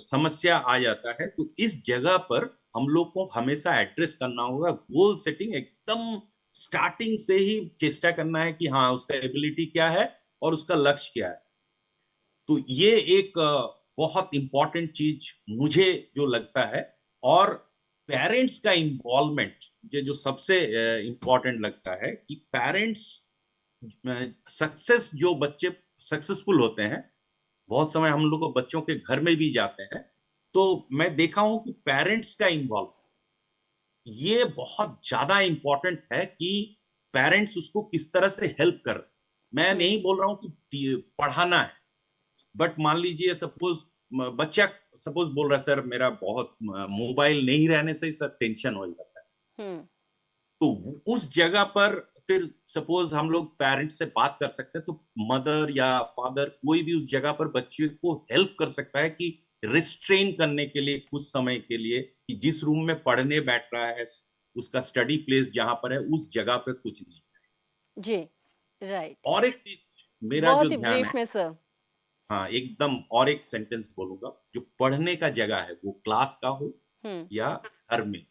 समस्या आ जाता है। तो इस जगह पर हम लोग को हमेशा एड्रेस करना होगा। गोल सेटिंग एकदम स्टार्टिंग से ही चेष्टा करना है कि हाँ, उसका एबिलिटी क्या है और उसका लक्ष्य क्या है। तो ये एक बहुत इंपॉर्टेंट चीज मुझे जो लगता है। और पेरेंट्स का इन्वॉल्वमेंट जो सबसे इंपॉर्टेंट लगता है कि पेरेंट्स सक्सेस, जो बच्चे सक्सेसफुल होते हैं, बहुत समय हम लोग बच्चों के घर में भी जाते हैं, तो मैं देखा हूं कि पेरेंट्स का इन्वॉल्व ये बहुत ज्यादा इंपॉर्टेंट है कि पेरेंट्स उसको किस तरह से हेल्प कर। मैं नहीं बोल रहा हूं कि पढ़ाना है, बट मान लीजिए सपोज बच्चा सपोज बोल रहा है, सर मेरा बहुत मोबाइल नहीं रहने से सर टेंशन हो जाता है, तो उस जगह पर फिर सपोज हम लोग पेरेंट्स से बात कर सकते हैं, तो मदर या फादर कोई भी उस जगह पर बच्चे को हेल्प कर सकता है कि रिस्ट्रेन करने के लिए कुछ समय के लिए, कि जिस रूम में पढ़ने बैठ रहा है उसका स्टडी प्लेस जहां पर है उस जगह पर कुछ नहीं है। जी, राइट। और एक चीज मेरा जो ध्यान ब्रीफ है, में सर, हाँ एकदम, और एक सेंटेंस बोलूंगा, जो पढ़ने का जगह है वो क्लास का हो या घर में,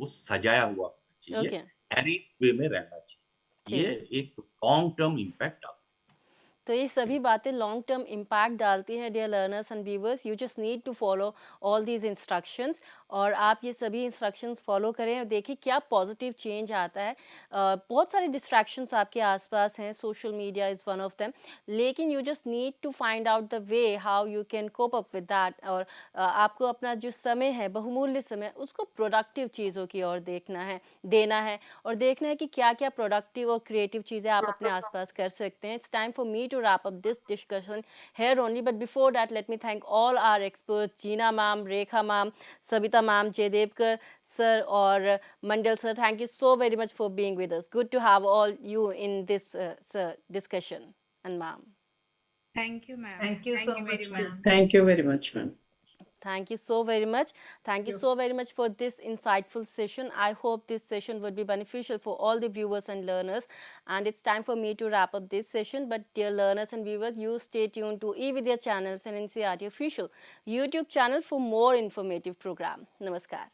वो सजाया हुआ होना चाहिए, अरेंज वे में रहना चाहिए। ये एक लॉन्ग टर्म इम्पैक्ट आता है। तो ये सभी बातें लॉन्ग टर्म इम्पैक्ट डालती हैं dear learners and viewers. You just need to follow all these instructions, और आप ये सभी इंस्ट्रक्शंस फॉलो करें और देखिए क्या पॉजिटिव चेंज आता है। बहुत सारे डिस्ट्रैक्शंस आपके आसपास हैं, social media is one of them, लेकिन you just need to find out the way how you can cope up with that. और आपको अपना जो समय है, बहुमूल्य समय, उसको प्रोडक्टिव चीज़ों की ओर देना है और देखना है कि क्या क्या प्रोडक्टिव और क्रिएटिव चीज़ें आप अपने आसपास कर सकते हैं। It's time for me to wrap up this discussion here only, but before that let me thank all our experts, Jeena ma'am, Rekha ma'am, Sabita ma'am, Jaydevkar sir or Mandal sir. Thank you so very much for being with us. Good to have all you in this sir discussion. And ma'am, Thank you, ma'am. Thank you so much, very much. Thank you very much, ma'am. thank you so very much. Thank you so very much for this insightful session. I hope this session would be beneficial for all the viewers and learners, and it's time for me to wrap up this session. But dear learners and viewers, you stay tuned to eVidya channels and NCERT official YouTube channel for more informative program. Namaskar.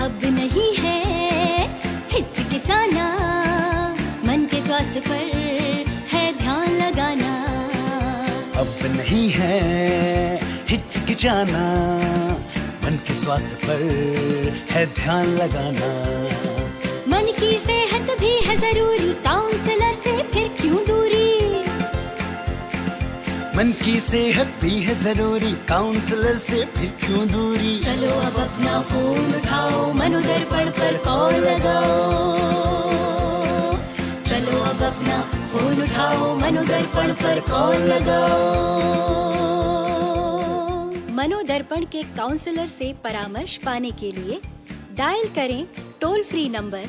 अब नहीं है हिचकिचाना, मन के स्वास्थ्य पर है ध्यान लगाना। अब नहीं है हिचकिचाना, मन के स्वास्थ्य पर है ध्यान लगाना। मन की सेहत भी है जरूरी, काउंसलर से फिर क्यों दूरी। मन की सेहत भी है जरूरी, काउंसलर से फिर क्यों दूरी। चलो अब अपना फोन उठाओ, मनोदर्पण पर कॉल लगाओ। चलो अब अपना फोन उठाओ, मनोदर्पण पर कॉल लगाओ। मनोदर्पण के काउंसलर से परामर्श पाने के लिए डायल करें टोल फ्री नंबर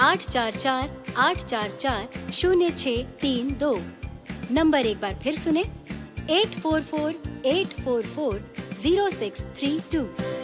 844-844-0632। नंबर एक बार फिर सुने 844-844-0632।